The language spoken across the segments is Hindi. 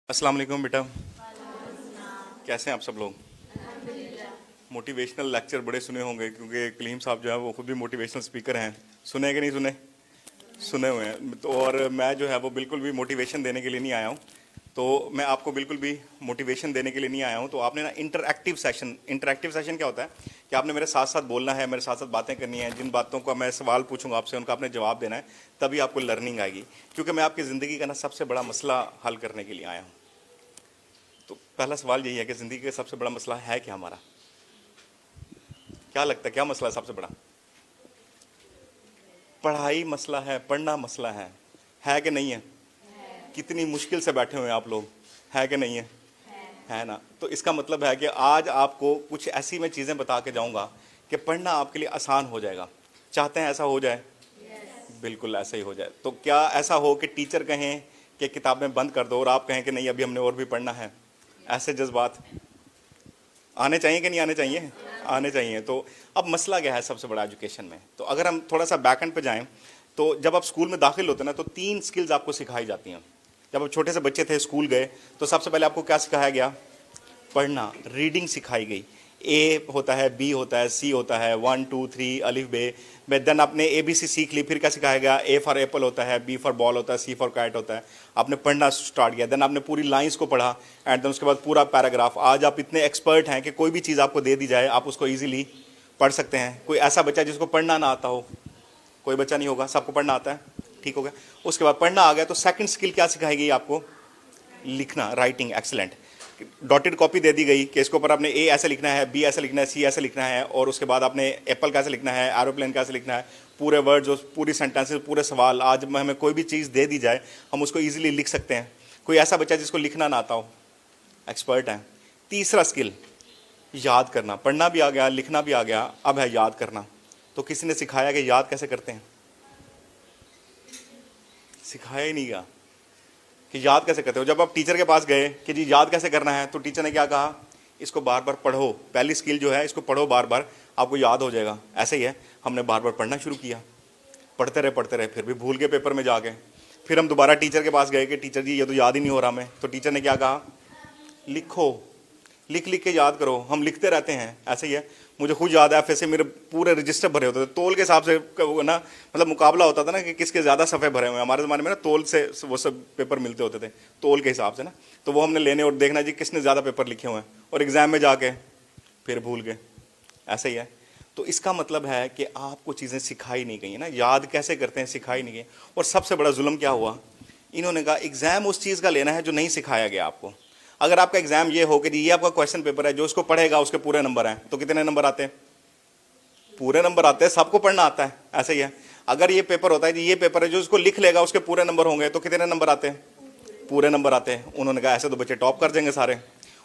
अस्सलाम वालेकुम बेटा। कैसे हैं आप सब लोग? मोटिवेशनल लेक्चर बड़े सुने होंगे क्योंकि कलीम साहब जो है वो खुद भी मोटिवेशनल स्पीकर हैं। सुने हैं कि नहीं सुने? सुने हुए हैं तो। और मैं जो है वो बिल्कुल भी मोटिवेशन देने के लिए नहीं आया हूँ। तो मैं आपको बिल्कुल भी मोटिवेशन देने के लिए नहीं आया हूँ। तो आपने ना इंटरैक्टिव सेशन क्या होता है कि आपने मेरे साथ साथ बोलना है, मेरे साथ साथ बातें करनी है। जिन बातों का मैं सवाल पूछूंगा आपसे उनका आपने जवाब देना है, तभी आपको लर्निंग आएगी। क्योंकि मैं आपकी ज़िंदगी का ना सबसे बड़ा मसला हल करने के लिए आया हूँ। तो पहला सवाल यही है कि ज़िंदगी का सबसे बड़ा मसला है क्या हमारा? क्या लगता है क्या मसला है सबसे बड़ा? पढ़ाई मसला है, पढ़ना मसला है कि नहीं है? कितनी मुश्किल से बैठे हुए हैं आप लोग, है कि नहीं है ना? तो इसका मतलब है कि आज आपको कुछ ऐसी मैं चीज़ें बता के जाऊंगा कि पढ़ना आपके लिए आसान हो जाएगा। चाहते हैं ऐसा हो जाए? बिल्कुल ऐसा ही हो जाए। तो क्या ऐसा हो कि टीचर कहें कि किताबें बंद कर दो और आप कहें कि नहीं अभी हमने और भी पढ़ना है? ऐसे जज्बात आने चाहिए कि नहीं आने चाहिए? आने चाहिए। तो अब मसला क्या है सबसे बड़ा एजुकेशन में? तो अगर हम थोड़ा सा बैक एंड पे जाएं तो जब आप स्कूल में दाखिल होते हैं ना तो 3 स्किल्स आपको सिखाई जाती हैं। जब आप छोटे से बच्चे थे, स्कूल गए, तो सबसे पहले आपको क्या सिखाया गया? पढ़ना, रीडिंग सिखाई गई। ए होता है, बी होता है, सी होता है, 1 2 3 अलिफ बे। देन आपने ABC सीख ली। फिर क्या सिखाया गया? ए फॉर एप्पल होता है, बी फॉर बॉल होता है, सी फॉर कैट होता है। आपने पढ़ना स्टार्ट किया। देन आपने पूरी लाइंस को पढ़ा एंड देन उसके बाद पूरा पैराग्राफ। आज आप इतने एक्सपर्ट हैं कि कोई भी चीज़ आपको दे दी जाए आप उसको ईजिली पढ़ सकते हैं। कोई ऐसा बच्चा जिसको पढ़ना ना आता हो? कोई बच्चा नहीं होगा, सबको पढ़ना आता है। ठीक हो गया। उसके बाद पढ़ना आ गया तो सेकंड स्किल क्या सिखाई गई आपको? लिखना, राइटिंग। एक्सीलेंट। डॉटेड कॉपी दे दी गई कि इसके ऊपर आपने ए ऐसे लिखना है, बी ऐसे लिखना है, सी ऐसे लिखना है, और उसके बाद आपने एप्पल कैसे लिखना है, एरोप्लेन कैसे लिखना है। पूरे वर्ड जो पूरी सेंटेंसेस, पूरे सवाल। आज हमें कोई भी चीज़ दे दी जाए हम उसको ईजिली लिख सकते हैं। कोई ऐसा बच्चा जिसको लिखना ना आता हो? एक्सपर्ट है। तीसरा स्किल याद करना। पढ़ना भी आ गया, लिखना भी आ गया, अब है याद करना। तो किसी ने सिखाया कि याद कैसे करते हैं? सिखाया ही नहीं गया कि याद कैसे करते हो। जब आप टीचर के पास गए कि जी याद कैसे करना है, तो टीचर ने क्या कहा? इसको बार बार पढ़ो। पहली स्किल जो है इसको पढ़ो बार बार, आपको याद हो जाएगा। ऐसे ही है, हमने बार बार पढ़ना शुरू किया, पढ़ते रहे, फिर भी भूल गए पेपर में जाके। फिर हम दोबारा टीचर के पास गए कि टीचर जी ये तो याद ही नहीं हो रहा हमें। तो टीचर ने क्या कहा? लिखो, लिख लिख के याद करो। हम लिखते रहते हैं। ऐसे ही है, मुझे खुद याद है ऐसे मेरे पूरे रजिस्टर भरे होते थे तोल के हिसाब से। ना मतलब मुकाबला होता था ना कि किसके ज़्यादा सफ़े भरे हुए हैं। हमारे ज़माने में ना तोल से वो सब पेपर मिलते होते थे, तोल के हिसाब से ना। तो वो हमने लेने और देखना जी किसने ज़्यादा पेपर लिखे हुए हैं, और एग्ज़ाम में जाके फिर भूल गए। ऐसे ही है। तो इसका मतलब है कि आपको चीज़ें सिखाई नहीं गई है ना, याद कैसे करते हैं सिखाई नहीं गई। और सबसे बड़ा जुल्म क्या हुआ? इन्होंने कहा एग्ज़ाम उस चीज़ का लेना है जो नहीं सिखाया गया आपको। अगर आपका एग्जाम ये हो कि ये आपका क्वेश्चन पेपर है, जो इसको पढ़ेगा उसके पूरे नंबर हैं, तो कितने नंबर आते हैं? पूरे नंबर आते हैं। सबको पढ़ना आता है। ऐसे ही है। अगर ये पेपर होता है जी ये पेपर है, जो इसको लिख लेगा उसके पूरे नंबर होंगे, तो कितने नंबर आते हैं? पूरे नंबर आते हैं। उन्होंने कहा ऐसे तो बच्चे टॉप कर जाएंगे सारे।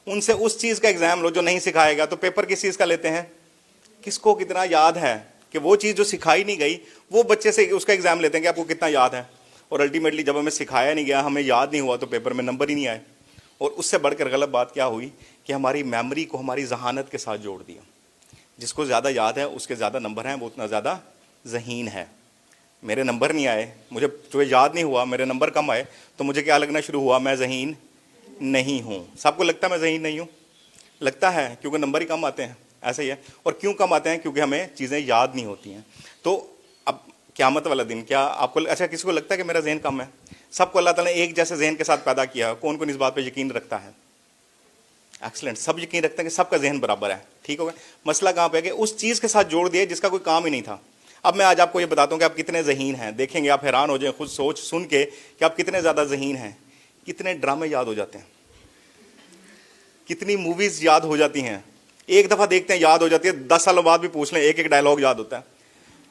उनसे उस चीज़ का एग्जाम लो जो नहीं सिखाएगा। तो पेपर किस चीज़ का लेते हैं? किसको कितना याद है, कि वो चीज़ जो सिखाई नहीं गई वो बच्चे से उसका एग्जाम लेते हैं कि आपको कितना याद है। और अल्टीमेटली जब हमें सिखाया नहीं गया, हमें याद नहीं हुआ, तो पेपर में नंबर ही नहीं आए। और उससे बढ़कर गलत बात क्या हुई कि हमारी मेमोरी को हमारी जहानत के साथ जोड़ दिया। जिसको ज़्यादा याद है उसके ज़्यादा नंबर हैं, वो उतना ज़्यादा ज़हीन है। मेरे नंबर नहीं आए, मुझे जो याद नहीं हुआ, मेरे नंबर कम आए, तो मुझे क्या लगना शुरू हुआ? मैं ज़हीन नहीं हूँ। सबको लगता है मैं ज़हीन नहीं हूँ? लगता है, क्योंकि नंबर ही कम आते हैं। ऐसा ही है। और क्यों कम आते हैं? क्योंकि हमें चीज़ें याद नहीं होती हैं। तो अब क़यामत वाला दिन, क्या आपको अच्छा किसी को लगता है कि मेरा ज़हन कम है? सबको अल्लाह ताला ने एक जैसे जहन के साथ पैदा किया। कौन कौन इस बात पे यकीन रखता है? एक्सीलेंट। सब यकीन रखते हैं कि सबका जहन बराबर है। ठीक हो गया। मसला कहाँ पे है कि उस चीज़ के साथ जोड़ दिया जिसका कोई काम ही नहीं था। अब मैं आज आपको ये बताता हूँ कि आप कितने ज़हीन हैं। देखेंगे आप हैरान हो जाए खुद सोच सुन के कि आप कितने ज़्यादा ज़हीन हैं। कितने ड्रामे याद हो जाते हैं, कितनी मूवीज़ याद हो जाती हैं। एक दफ़ा देखते हैं याद हो जाती है, 10 सालों बाद भी पूछ लें एक एक डायलॉग याद होता है।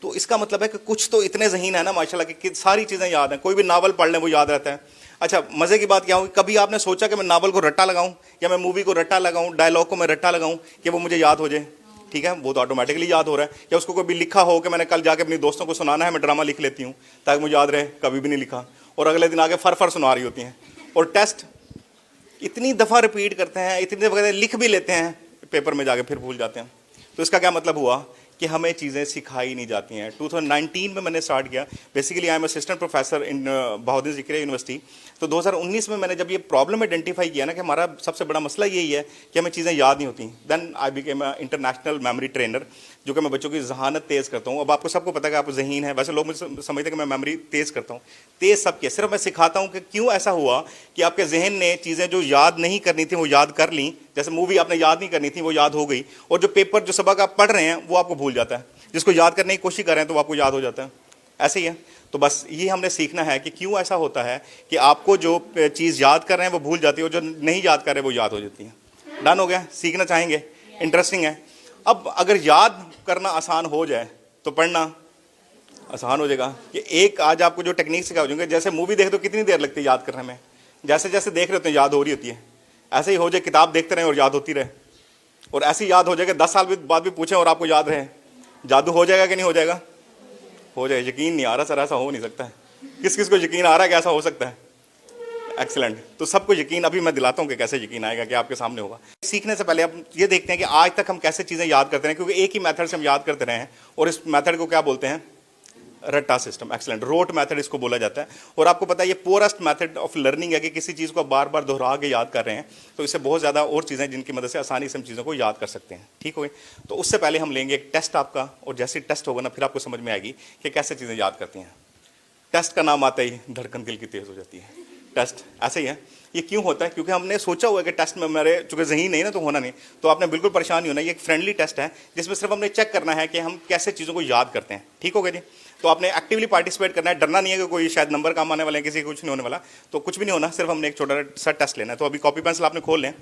तो इसका मतलब है कि कुछ तो इतने ज़हीन है ना माशाल्लाह कि सारी चीज़ें याद हैं। कोई भी नावल पढ़ लें वो याद रहता है। अच्छा, मज़े की बात क्या हुई, कभी आपने सोचा कि मैं नावल को रट्टा लगाऊं या मैं मूवी को रट्टा लगाऊं, डायलॉग को मैं रट्टा लगाऊं कि वो मुझे याद हो जाए? ठीक है, वो तो ऑटोमेटिकली याद हो रहा है। या उसको कभी लिखा हो कि मैंने कल जाके अपने दोस्तों को सुनाना है, मैं ड्रामा लिख लेती हूँ ताकि मुझे याद रहे? कभी भी नहीं लिखा। और अगले दिन आके फर सुना रही होती हैं। और टेस्ट इतनी दफ़ा रिपीट करते हैं, इतनी दफ़ा लिख भी लेते हैं, पेपर में जाके फिर भूल जाते हैं। तो इसका क्या मतलब हुआ कि हमें चीज़ें सिखाई नहीं जाती हैं। 2019 में मैंने स्टार्ट किया। Basically I am assistant professor in Bahauddin Zakaria university. तो 2019 में मैंने जब ये प्रॉब्लम आइडेंटिफाई किया ना कि हमारा सबसे बड़ा मसला यही है कि हमें चीज़ें याद नहीं होती, then I became international memory trainer, जो कि मैं बच्चों की जहानत तेज़ करता हूँ। अब आपको सबको पता है कि आप ज़हीन है, वैसे लोग मुझे समझते हैं कि मैं मेमोरी तेज़ करता हूँ। तेज़ सबके, सिर्फ मैं सिखाता हूँ कि क्यों ऐसा हुआ कि आपके जहन ने चीज़ें जो याद नहीं करनी थी वो याद कर ली। जैसे मूवी आपने याद नहीं करनी थी वो याद हो गई, और जो पेपर जो सबक आप पढ़ रहे हैं वो आपको भूल जाता है। जिसको याद करने की कोशिश कर रहे हैं तो आपको याद हो जाता है। ऐसे ही है। तो बस ये हमने सीखना है कि क्यों ऐसा होता है कि आपको जो चीज़ याद कर रहे हैं वो भूल जाती है, और जो नहीं याद कर रहे वो याद हो जाती है। डन हो गया? सीखना चाहेंगे? इंटरेस्टिंग है। अब अगर याद करना आसान हो जाए तो पढ़ना आसान हो जाएगा। कि एक आज आपको जो टेक्निक सिखा दूंगा, जैसे मूवी देखते हो कितनी देर लगती है याद करने में, जैसे जैसे देख रहे होते हैं याद हो रही होती है। ऐसे ही हो जाए किताब देखते रहें और याद होती रहे, और ऐसी याद हो जाएगा 10 साल बाद भी पूछें और आपको याद रहे। जादू हो जाएगा कि नहीं हो जाएगा? हो जाएगा। यकीन नहीं आ रहा सर, ऐसा हो नहीं सकता है। किस किस को यकीन आ रहा है कि ऐसा हो सकता है? एक्सीलेंट। तो सबको यकीन अभी मैं दिलाता हूँ कि कैसे यकीन आएगा कि आपके सामने होगा। सीखने से पहले आप ये देखते हैं कि आज तक हम कैसे चीज़ें याद करते हैं, क्योंकि एक ही मेथड से हम याद करते रहे हैं, और इस मेथड को क्या बोलते हैं? रट्टा सिस्टम। एक्सीलेंट। रोट मेथड इसको बोला जाता है। और आपको पता है ये पोरेस्ट मेथड ऑफ लर्निंग है कि किसी चीज़ को बार बार दोहरा के याद कर रहे हैं, तो इससे बहुत ज़्यादा और चीज़ें जिनकी मदद से आसानी से हम चीज़ों को याद कर सकते हैं। ठीक हो गई? तो उससे पहले हम लेंगे एक टेस्ट आपका, और जैसे टेस्ट होगा ना फिर आपको समझ में आएगी कि कैसे चीज़ें याद करती हैं। टेस्ट का नाम आता ही धड़कन दिल की तेज़ हो जाती है। टेस्ट ऐसे ही है। ये क्यों होता है? क्योंकि हमने सोचा हुआ है कि टेस्ट में मेरे चूंकि ज़हीन नहीं ना तो होना नहीं। तो आपने बिल्कुल परेशान नहीं होना। ये एक फ्रेंडली टेस्ट है जिसमें सिर्फ हमने चेक करना है कि हम कैसे चीज़ों को याद करते हैं। ठीक हो गया जी? तो आपने एक्टिवली पार्टिसिपेट करना है। डरना नहीं है कि कोई शायद नंबर कम आने वाले हैं, किसी को कुछ नहीं होने वाला। तो कुछ भी नहीं होना, सिर्फ हमने एक छोटा सा टेस्ट लेना है। तो अभी कॉपी पेंसिल आपने खोल लें,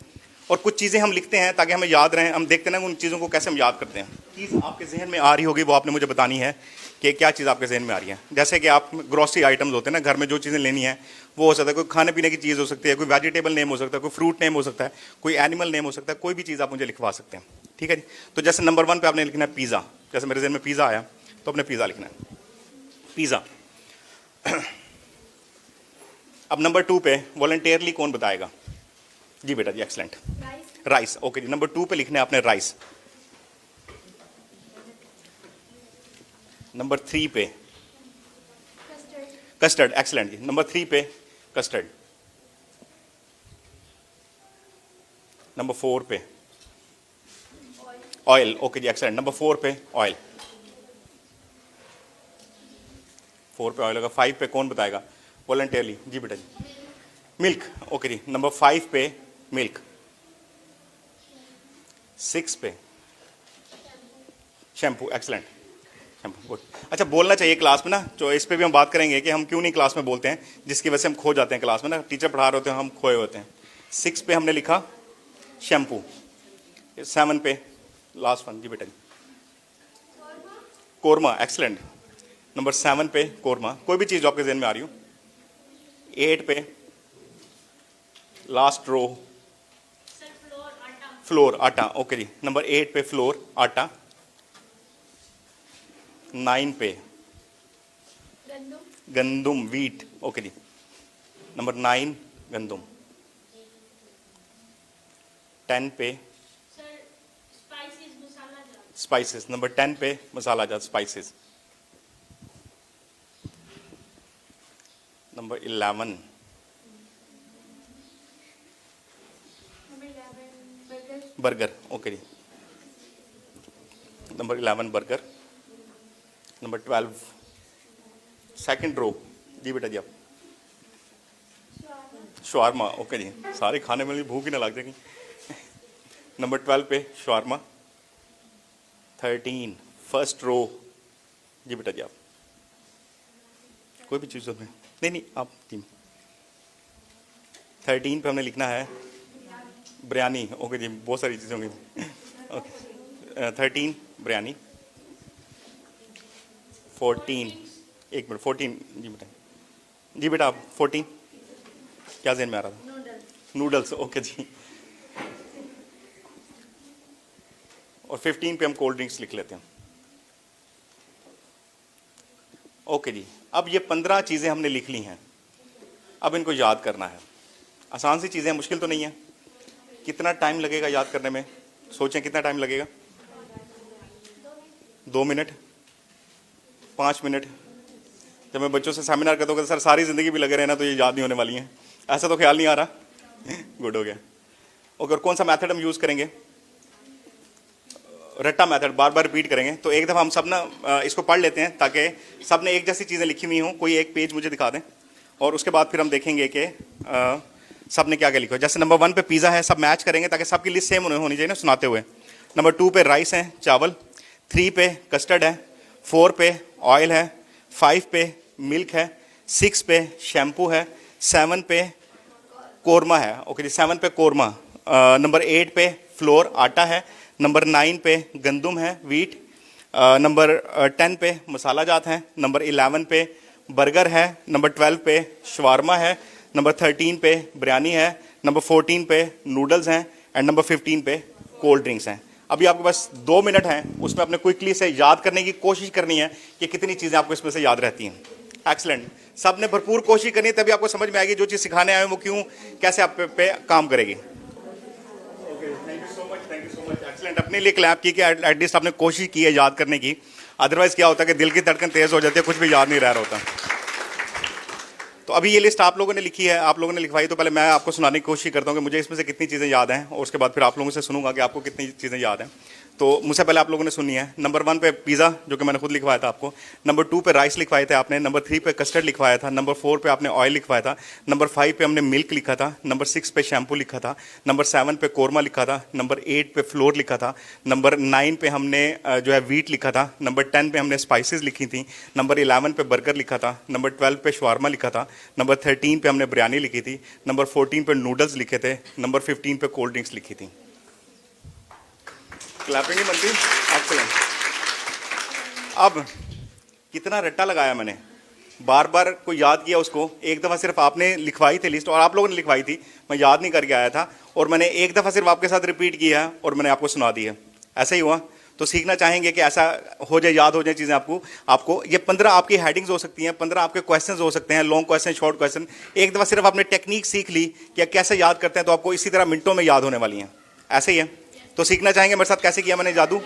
और कुछ चीज़ें हम लिखते हैं ताकि हमें याद रहें। हम देखते हैं ना उन चीज़ों को कैसे हम याद करते हैं। चीज़ आपके जहन में आ रही होगी वो आपने मुझे बतानी है कि क्या चीज़ आपके जहन में आ रही है। जैसे कि आप ग्रॉसरी आइटम्स होते हैं ना, घर में जो चीज़ें लेनी है वो हो सकता है, कोई खाने पीने की चीज़ हो सकती है, कोई वेजिटेबल नेम हो सकता है, कोई फ्रूट नेम हो सकता है, कोई एनिमल नेम हो सकता है, कोई भी चीज़ आप मुझे लिखवा सकते हैं। ठीक है जी? तो जैसे नंबर 1 पे आपने लिखना है पिज़्ज़ा। जैसे मेरे जहन में पिज़्ज़ा आया तो आपने पिज़्ज़ा लिखना है, पिज़्ज़ा। अब नंबर 2 पे वॉलंटियरली कौन बताएगा? जी बेटा जी, एक्सलेंट। राइस। ओके जी। नंबर 2 पे लिखना है आपने राइस। नंबर 3 पे कस्टर्ड। एक्सलेंट जी। नंबर 3 पे कस्टर्ड। नंबर 4 पे ऑयल। ओके जी, एक्सलेंट। नंबर 4 पे ऑयल। 4 पे ऑयल होगा। 5 पे कौन बताएगा वॉलंटियरली? जी बेटा जी। मिल्क। ओके जी। नंबर 5 पे मिल्क। 6 पे शैम्पू। एक्सलेंट। Shampoo good. अच्छा, बोलना चाहिए क्लास में ना, तो इस पे भी हम बात करेंगे कि हम क्यों नहीं क्लास में बोलते हैं, जिसकी वजह से हम खो जाते हैं क्लास में ना। टीचर पढ़ा रहे होते हैं, हम खोए होते हैं। 6 पे हमने लिखा शैम्पू। 7 पे लास्ट वन। जी बेटा जी। कोरमा। एक्सलेंट। नंबर 7 पे कोरमा। कोई भी चीज़ आपके जहन में आ रही हो। 8 पे लास्ट रो फ्लोर, आटा। ओके जी। नंबर 8 पे फ्लोर, आटा। 9 पे गंदुम, वीट। ओके जी। नंबर 9 गंदुम। 10 पे स्पाइसेस। नंबर 10 पे मसाला जात, स्पाइसेस। Number 11 burger. ओके जी। Number 11 burger. Number 12 second row. जी बेटा जी आप। शवारमा। ओके जी। सारे खाने में भूख ही ना लग जाएगी। नंबर 12 पे शवारमा। 13 first row. जी बेटा जी आप। कोई भी चीज़ में नहीं आप टीम। 13 पे हमने लिखना है बिरयानी। ओके जी, बहुत सारी चीज़ें होंगी। ओके 13 बिरयानी। 14 एक मिनट 14 जी बेटा। जी बेटा आप 14 क्या जहन में आ रहा था? नूडल्स। ओके जी। और 15 पे हम कोल्ड ड्रिंक्स लिख लेते हैं। ओके जी। अब ये 15 चीज़ें हमने लिख ली हैं। अब इनको याद करना है। आसान सी चीज़ें, मुश्किल तो नहीं है। कितना टाइम लगेगा याद करने में? सोचें कितना टाइम लगेगा? 2 मिनट, 5 मिनट। जब मैं बच्चों से सेमिनार करता हूँ सर सारी ज़िंदगी भी लगे रहे ना तो ये याद नहीं होने वाली हैं, ऐसा तो ख्याल नहीं आ रहा। गुड हो गया। ओके, और कौन सा मेथड हम यूज़ करेंगे? रट्टा मेथड, बार बार रिपीट करेंगे। तो एक दफ़ा हम सब ना इसको पढ़ लेते हैं ताकि सब ने एक जैसी चीज़ें लिखी हुई हों। कोई एक पेज मुझे दिखा दें और उसके बाद फिर हम देखेंगे कि सब ने क्या क्या लिखा है। जैसे नंबर 1 पे पिज़्ज़ा है, सब मैच करेंगे ताकि सबकी लिस्ट सेम होनी चाहिए ना सुनाते हुए। नंबर 2 पे राइस है, चावल। 3 पे कस्टर्ड है। 4 पे ऑयल है। 5 पे मिल्क है। 6 पे शैम्पू है। 7 पे कोरमा है। ओके जी, 7 पे कोरमा। नंबर 8 पे फ्लोर आटा है। नंबर 9 पे गंदम है, वीट। नंबर 10 पे मसाला जात है। नंबर 11 पे बर्गर है। नंबर 12 पे शवारमा है। नंबर 13 पे बिरयानी है। नंबर 14 पे नूडल्स हैं एंड नंबर 15 पे कोल्ड ड्रिंक्स हैं। अभी आपके पास 2 मिनट हैं, उसमें अपने क्विकली से याद करने की कोशिश करनी है कि कितनी चीज़ें आपको इसमें से याद रहती हैं। एक्सलेंट, सब ने भरपूर कोशिश करनी है, तभी आपको समझ में आएगी जो चीज़ सिखाने आए वो क्यों कैसे आप पे काम करेगी। Okay, thank you so much, thank you so much. Excellent, अपने लिए क्लैप की कि एटलीस्ट आपने कोशिश की है याद करने की। अदरवाइज क्या होता है कि दिल की धड़कन तेज़ हो जाती है, कुछ भी याद नहीं रह रहा होता। तो अभी ये लिस्ट आप लोगों ने लिखी है, आप लोगों ने लिखवाई, तो पहले मैं आपको सुनाने की कोशिश करता हूँ कि मुझे इसमें से कितनी चीज़ें याद हैं और उसके बाद फिर आप लोगों से सुनूंगा कि आपको कितनी चीज़ें याद हैं। तो मुझसे पहले आप लोगों ने सुननी है। नंबर 1 पे पिज़्ज़ा, जो कि मैंने खुद लिखवाया था आपको। नंबर 2 पे राइस लिखवाए थे आपने। नंबर 3 पे कस्टर्ड लिखवाया था। नंबर 4 पे आपने ऑयल लिखवाया था। नंबर 5 पे हमने मिल्क लिखा था। नंबर 6 पे शैम्पू लिखा था। नंबर 7 पे कोरमा लिखा था। नंबर 8 पे फ्लोर लिखा था। नंबर 9 पे हमने जो है वीट लिखा था। नंबर 10 पे हमने स्पाइसेस लिखी थी। नंबर 11 पे बर्गर लिखा था। नंबर 12 पे शवारमा लिखा था। नंबर 13 पे हमने बिरयानी लिखी थी। नंबर 14 पे नूडल्स लिखे थे। नंबर 15 पे कोल्ड ड्रिंक्स लिखी थी। क्लैपिंग नहीं बनती। एक्सीलेंट। अब कितना रट्टा लगाया मैंने, बार बार को याद किया उसको। एक दफ़ा सिर्फ आपने लिखवाई थी लिस्ट और आप लोगों ने लिखवाई थी, मैं याद नहीं करके आया था, और मैंने एक दफ़ा सिर्फ आपके साथ रिपीट किया और मैंने आपको सुना दिया। ऐसा ही हुआ। तो सीखना चाहेंगे कि ऐसा हो जाए, याद हो जाए चीज़ें आपको। आपको ये 15 आपकी हेडिंग्स हो सकती हैं, 15 आपके क्वेश्चंस हो सकते हैं, लॉन्ग क्वेश्चन, शॉर्ट क्वेश्चन। एक दफ़ा सिर्फ आपने टेक्निक सीख ली कि कैसे याद करते हैं, तो आपको इसी तरह मिनटों में याद होने वाली हैं। ऐसे ही है। तो सीखना चाहेंगे मेरे साथ कैसे किया मैंने जादू?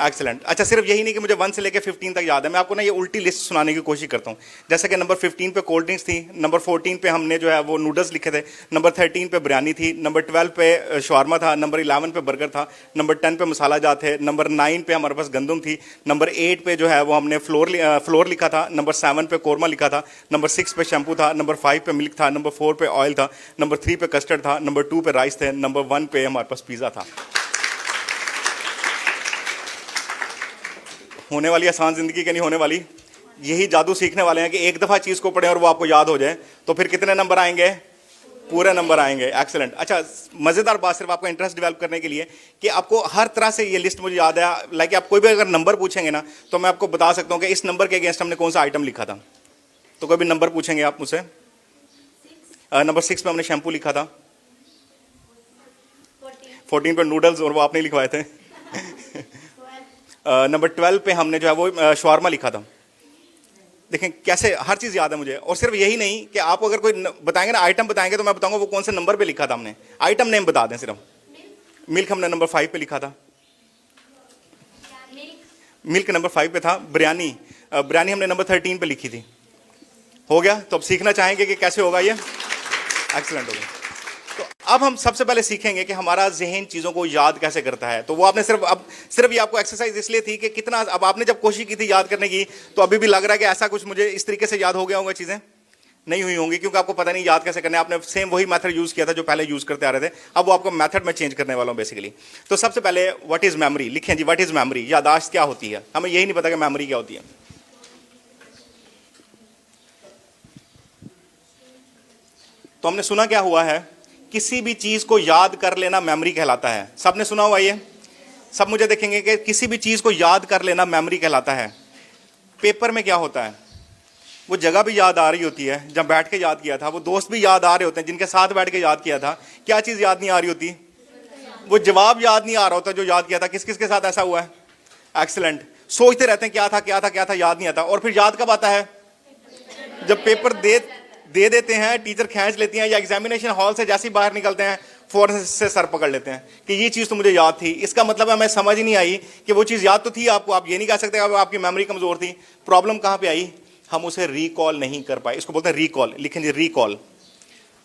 एक्सीलेंट। अच्छा, सिर्फ यही नहीं कि मुझे 1 से लेकर 15 तक याद है, मैं आपको ना ये उल्टी लिस्ट सुनाने की कोशिश करता हूँ। जैसे कि नंबर 15 पे कोल्ड ड्रिंक्स थी। नंबर 14 पे हमने जो है वो नूडल्स लिखे थे। नंबर 13 पे बिरयानी थी। नंबर 12 पे शवारमा था। नंबर 11 पे बर्गर था। नंबर 10 पे मसाला जात थे। नंबर 9 पे हमारे पास गंदम थी। नंबर 8 पे जो है वो हमने फ्लोर लिखा था। नंबर 7 पे कोरमा लिखा था। नंबर 6 पे शैम्पू था। नंबर 5 पे मिल्क था। नंबर 4 पे ऑयल था। नंबर 3 पे कस्टर्ड था। नंबर 2 पे राइस थे। नंबर 1 पे हमारे पास पिज़्ज़ा था। होने वाली आसान जिंदगी के नहीं होने वाली, यही जादू सीखने वाले हैं कि एक दफ़ा चीज़ को पढ़ें और वो आपको याद हो जाए, तो फिर कितने नंबर आएंगे? पूरे नंबर आएंगे। एक्सीलेंट। अच्छा, मज़ेदार बात सिर्फ आपका इंटरेस्ट डेवलप करने के लिए कि आपको हर तरह से ये लिस्ट मुझे याद है। लाइक आप कोई भी अगर नंबर पूछेंगे ना, तो मैं आपको बता सकता हूँ कि इस नंबर के अगेंस्ट हमने कौन सा आइटम लिखा था। तो कोई भी नंबर पूछेंगे आप मुझसे। नंबर 6 पे हमने शैम्पू लिखा था। 14 पे नूडल्स, और वो आपने लिखवाए थे। नंबर 12 पे हमने जो है वो शवारमा लिखा था। देखें कैसे हर चीज़ याद है मुझे। और सिर्फ यही नहीं कि आप अगर कोई बताएंगे ना, आइटम बताएंगे, तो मैं बताऊंगा वो कौन से नंबर पे लिखा था हमने। आइटम नेम बता दें सिर्फ। मिल्क हमने नंबर 5 पे लिखा था। मिल्क नंबर 5 पे था। बिरयानी हमने नंबर 13 पे लिखी थी। हो गया। तो अब सीखना चाहेंगे कि कैसे होगा ये। एक्सीलेंट हो गया। तो अब हम सबसे पहले सीखेंगे कि हमारा जहन चीज़ों को याद कैसे करता है। तो वो आपने सिर्फ ये आपको एक्सरसाइज इसलिए थी कि कितना, अब आपने जब कोशिश की थी याद करने की, तो अभी भी लग रहा है कि ऐसा कुछ मुझे इस तरीके से याद हो गया होगा, चीज़ें नहीं हुई होंगी, क्योंकि आपको पता नहीं याद कैसे करना है। आपने सेम वही मेथड यूज़ किया था जो पहले यूज़ करते आ रहे थे। अब वो आपको मेथड में चेंज करने वाला हूँ बेसिकली। तो सबसे पहले व्हाट इज़ मेमोरी लिखें जी। What is memory? यादाश्त क्या होती है? हमें यही नहीं पता कि मेमोरी क्या होती है। तो हमने सुना क्या हुआ है, किसी भी चीज़ को याद कर लेना मेमोरी कहलाता है। सबने सुना हुआ ये? सब मुझे देखेंगे कि किसी भी चीज़ को याद कर लेना मेमोरी कहलाता है। पेपर में क्या होता है, वो जगह भी याद आ रही होती है जब बैठ के याद किया था, वो दोस्त भी याद आ रहे होते हैं जिनके साथ बैठ के याद किया था। क्या चीज़ याद नहीं आ रही होती? वो जवाब याद नहीं आ रहा होता जो याद किया था। किस किस के साथ ऐसा हुआ है? एक्सीलेंट। सोचते रहते हैं क्या था क्या था क्या था, याद नहीं आता। और फिर याद कब आता है? जब पेपर दे दे देते हैं, टीचर खींच लेती हैं, या एग्जामिनेशन हॉल से जैसे ही बाहर निकलते हैं फौरन से सर पकड़ लेते हैं कि ये चीज़ तो मुझे याद थी। इसका मतलब है हमें समझ ही नहीं आई कि वो चीज़ याद तो थी आपको, आप ये नहीं कह सकते आपकी मेमोरी कमज़ोर थी। प्रॉब्लम कहाँ पे आई, हम उसे रिकॉल नहीं कर पाए। इसको बोलते हैं रिकॉल, लिखेंगे रिकॉल।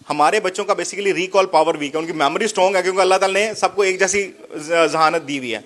हमारे बच्चों का बेसिकली रिकॉल पावर वीक है, उनकी मेमोरी स्ट्रॉन्ग है क्योंकि अल्लाह ताला ने सबको एक जैसी जहानत दी हुई है।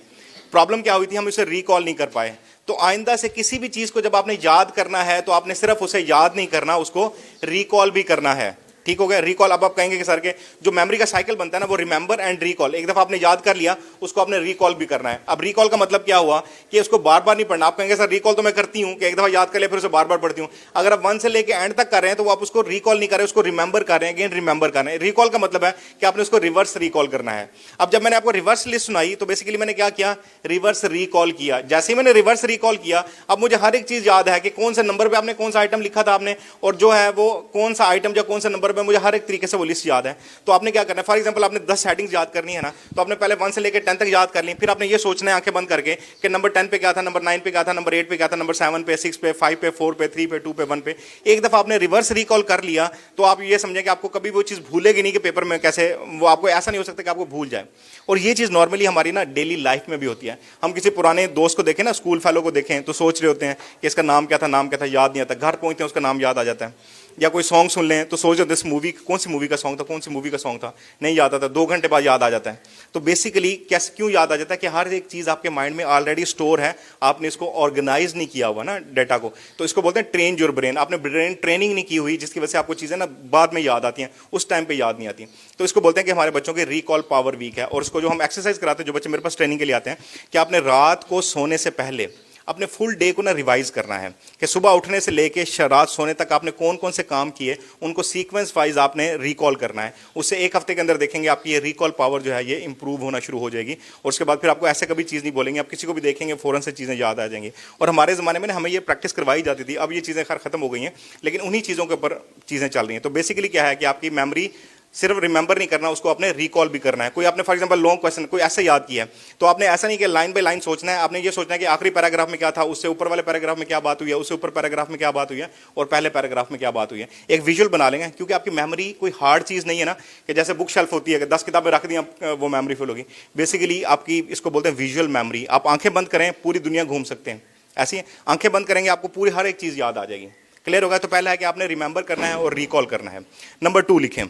प्रॉब्लम क्या हुई थी, हम उसे रिकॉल नहीं कर पाए। तो आइंदा से किसी भी चीज़ को जब आपने याद करना है तो आपने सिर्फ उसे याद नहीं करना, उसको रिकॉल भी करना है। ठीक हो गया, रिकॉल। अब आप कहेंगे कि सर के जो मेमोरी का साइकिल बनता है ना, वो रिमेंबर एंड रिकॉल। एक दफा आपने याद कर लिया, उसको आपने रिकॉल भी करना है। अब रिकॉल का मतलब क्या हुआ कि उसको बार बार नहीं पढ़ना। आप कहेंगे सर रिकॉल तो मैं करती हूं कि एक दफा याद कर लिया फिर उसे बार बार पढ़ती हूं। अगर आप 1 से लेके एंड तक कर रहे हैं तो वो आप उसको रिकॉल नहीं कर रहे, उसको रिमेंबर कर रहे हैं, अगेन रिमेंबर कर रहे हैं। रिकॉल का मतलब है कि आपने उसको रिवर्स रिकॉल करना है। अब जब मैंने आपको रिवर्स लिस्ट सुनाई तो बेसिकली मैंने क्या किया, रिवर्स रिकॉल किया। जैसे ही मैंने रिवर्स रिकॉल किया, अब मुझे हर एक चीज याद है कि कौन से नंबर पे आपने कौन सा आइटम लिखा था आपने, और जो है वो कौन सा आइटम या कौन सा नंबर पे, मुझे हर एक तरीके से वो लिस्ट याद है। तो आपने क्या करना है, फॉर एग्जांपल आपने 10 हेडिंग्स याद करनी है ना, तो आपने पहले 1 से लेकर 10 तक याद कर ली। फिर आपने ये सोचना है आंखें बंद करके कि नंबर 10 पे क्या था, नंबर 9 पे क्या था, नंबर 8 पे क्या था, नंबर 7 पे, 6 पे, 5 पे, 4 पे, 3 पे, 2 पे, 1 पे। एक दफा आपने रिवर्स रिकॉल कर लिया तो आप ये समझें कि आपको कभी वो चीज भूलेगी नहीं कि पेपर में कैसे, वो आपको ऐसा नहीं हो सकता कि आपको भूल जाए। और ये चीज नॉर्मली हमारी ना डेली लाइफ में भी होती है। हम किसी पुराने दोस्त को देखें ना, स्कूल फेलो को देखें, तो सोच रहे होते हैं कि इसका नाम क्या था, नाम क्या था, याद नहीं आता। घर पहुंचते हैं उसका नाम याद आ जाता है। या कोई सॉन्ग सुन लें तो सोच रहे मूवी, कौन सी मूवी का सॉन्ग था, कौन सी मूवी का सॉन्ग था, नहीं याद आता, 2 घंटे बाद याद आ जाता है। तो बेसिकली कैसे क्यों याद आ जाता है कि हर एक चीज़ आपके माइंड में ऑलरेडी स्टोर है, आपने इसको ऑर्गेनाइज नहीं किया हुआ ना डेटा को। तो इसको बोलते हैं ट्रेन योर ब्रेन। आपने ब्रेन ट्रेनिंग नहीं की हुई, जिसकी वजह से आपको चीज़ें ना बाद में याद आती हैं, उस टाइम पे याद नहीं आती। तो इसको बोलते हैं कि हमारे बच्चों की रिकॉल पावर वीक है। और इसको जो हम एक्सरसाइज कराते हैं, जो बच्चे मेरे पास ट्रेनिंग के लिए आते हैं, कि आपने रात को सोने से पहले अपने फुल डे को ना रिवाइज करना है कि सुबह उठने से लेके रात सोने तक आपने कौन कौन से काम किए, उनको सीक्वेंस वाइज आपने रिकॉल करना है। उससे 1 हफ्ते के अंदर देखेंगे आपकी ये रिकॉल पावर जो है ये इंप्रूव होना शुरू हो जाएगी। और उसके बाद फिर आपको ऐसे कभी चीज़ नहीं बोलेंगे, आप किसी को भी देखेंगे फ़ौरन से चीज़ें याद आ जाएंगी। और हमारे ज़माने में ना हमें ये प्रैक्टिस करवाई जाती थी, अब ये चीज़ें खैर ख़त्म हो गई हैं, लेकिन उन्हीं चीज़ों के ऊपर चीज़ें चल रही हैं। तो बेसिकली क्या है कि आपकी मेमोरी सिर्फ रिमेंबर नहीं करना, उसको आपने रिकॉल भी करना है। कोई आपने फॉर एग्जांपल लॉन्ग क्वेश्चन कोई ऐसे याद किया है, तो आपने ऐसा नहीं कि लाइन बाय लाइन सोचना है, आपने ये सोचना है कि आखिरी पैराग्राफ में क्या था, उससे ऊपर वाले पैराग्राफ में क्या बात हुई है, उससे ऊपर पैराग्राफ में क्या बात हुई है, और पहले पैराग्राफ में क्या बात हुई है। एक विजुअल बना लेंगे, क्योंकि आपकी मेमोरी कोई हार्ड चीज़ नहीं है ना, कि जैसे बुक शेल्फ होती है कि 10 किताबें रख दी वो मेमोरी फुल होगी। बेसिकली आपकी इसको बोलते हैं विजुअल मेमोरी। आप आंखें बंद करें, पूरी दुनिया घूम सकते हैं। ऐसी आंखें बंद करेंगे, आपको पूरी हर एक चीज़ याद आ जाएगी। क्लियर होगा? तो पहला है कि आपने रिमेंबर करना है और रिकॉल करना है। नंबर 2 लिखें,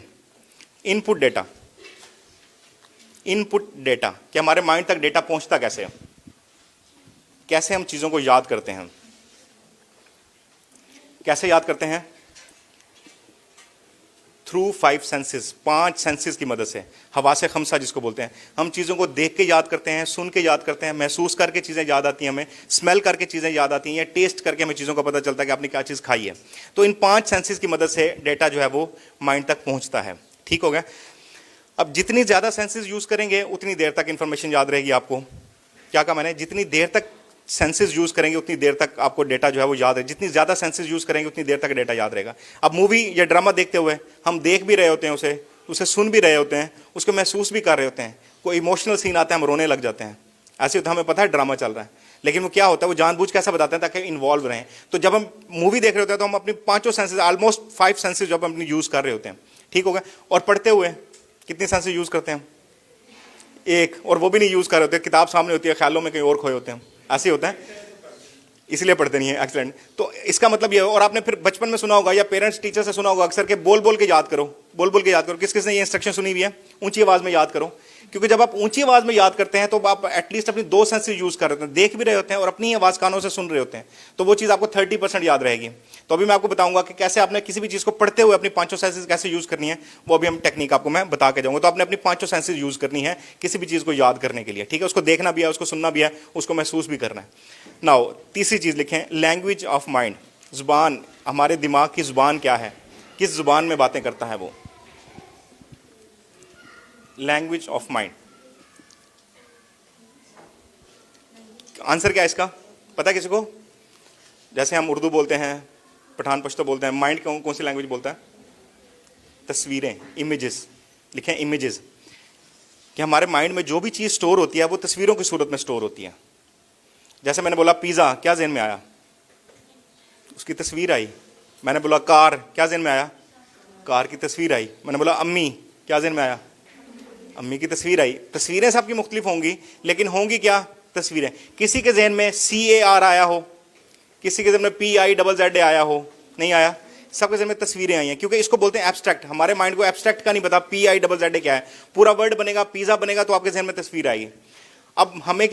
इनपुट डेटा। इनपुट डेटा कि हमारे माइंड तक डेटा पहुंचता कैसे है, कैसे हम चीजों को याद करते हैं। कैसे याद करते हैं? थ्रू 5 सेंसेस, 5 सेंसेस की मदद से। हवासे खमसा जिसको बोलते हैं। हम चीज़ों को देख के याद करते हैं, सुन के याद करते हैं, महसूस करके चीज़ें याद आती हैं हमें, स्मेल करके चीज़ें याद आती हैं, या टेस्ट करके हमें चीज़ों का पता चलता है कि आपने क्या चीज़ खाई है। तो इन 5 सेंसेस की मदद से डेटा जो है वो माइंड तक पहुंचता है। ठीक हो गया? अब जितनी ज़्यादा सेंसेस यूज़ करेंगे उतनी देर तक इंफॉर्मेशन याद रहेगी आपको। क्या कहा मैंने? जितनी देर तक सेंसेस यूज़ करेंगे उतनी देर तक आपको डेटा जो है वो याद है। जितनी ज़्यादा सेंसेस यूज़ करेंगे उतनी देर तक डेटा याद रहेगा। अब मूवी या ड्रामा देखते हुए हम देख भी रहे होते हैं, उसे सुन भी रहे होते हैं, उसको महसूस भी कर रहे होते हैं। कोई इमोशनल सीन आता है, हम रोने लग जाते हैं। ऐसे होता है, हमें पता है ड्रामा चल रहा है, लेकिन वो क्या होता है, वो जानबूझ के ऐसा बताते हैं ताकि इन्वॉल्व रहें। तो जब हम मूवी देख रहे होते हैं तो हम अपनी 5 सेंसेस, ऑलमोस्ट 5 सेंसेस जब हम अपनी यूज़ कर रहे होते हैं। ठीक होगा? और पढ़ते हुए कितनी सेंसेस यूज़ करते हैं? 1, और वो भी नहीं यूज़ कर रहे होते, किताब सामने होती है, ख्यालों में कहीं और खोए होते हैं। ऐसे होता है, इसलिए पढ़ते नहीं है। एक्सीलेंट। तो इसका मतलब ये है। और आपने फिर बचपन में सुना होगा या पेरेंट्स टीचर से सुना होगा अक्सर के बोल बोल के याद करो, बोल बोल के याद करो। किस किसने ये इंस्ट्रक्शन सुनी हुई है? ऊंची आवाज़ में याद करो। क्योंकि जब आप ऊंची आवाज़ में याद करते हैं तो आप एटलीस्ट अपनी 2 सेंसेस यूज़ कर रहे होते हैं, देख भी रहे होते हैं और अपनी आवाज़ कानों से सुन रहे होते हैं। तो वो चीज़ आपको 30% याद रहेगी। तो अभी मैं आपको बताऊंगा कि कैसे आपने किसी भी चीज़ को पढ़ते हुए अपनी 5 सेंसेस कैसे यूज़ करनी है, वो अभी हम टेक्निक आपको मैं बता के जाऊंगा। तो आपने अपनी 5 सेंसेस यूज़ करनी है किसी भी चीज़ को याद करने के लिए। ठीक है? उसको देखना भी है, उसको सुनना भी है, उसको महसूस भी करना है। नाउ तीसरी चीज़ लिखें, लैंग्वेज ऑफ माइंड। जुबान, हमारे दिमाग की जुबान क्या है, किस जुबान में बातें करता है वो। Language of mind. आंसर क्या है इसका? पता है किसी को? जैसे हम उर्दू बोलते हैं, पठान पश्तो बोलते हैं, माइंड कौन सी लैंग्वेज बोलता है? तस्वीरें, इमेजेस। लिखें इमेजेस। कि हमारे माइंड में जो भी चीज़ स्टोर होती है वो तस्वीरों की सूरत में स्टोर होती है। जैसे मैंने बोला पिज़्ज़ा, क्या ज़हन में आया? उसकी तस्वीर आई। मैंने बोला कार, क्या ज़हन में आया? कार की तस्वीर आई, मैंने बोला अम्मी, क्या जहन में आया? अम्मी की तस्वीर आई। तस्वीरें सबकी मुख्तलिफ होंगी, लेकिन होंगी क्या? तस्वीरें। किसी के जहन में CAR आया हो, किसी के जहन में PIZZ आया हो, नहीं आया? सबके जहन में तस्वीरें आई हैं, क्योंकि इसको बोलते हैं एब्स्ट्रैक्ट। हमारे माइंड को एब्स्ट्रैक्ट का नहीं पता PIZZ क्या है। पूरा वर्ड बनेगा, पिज़्ज़ा बनेगा, तो आपके जहन में तस्वीर आएगी। अब हमें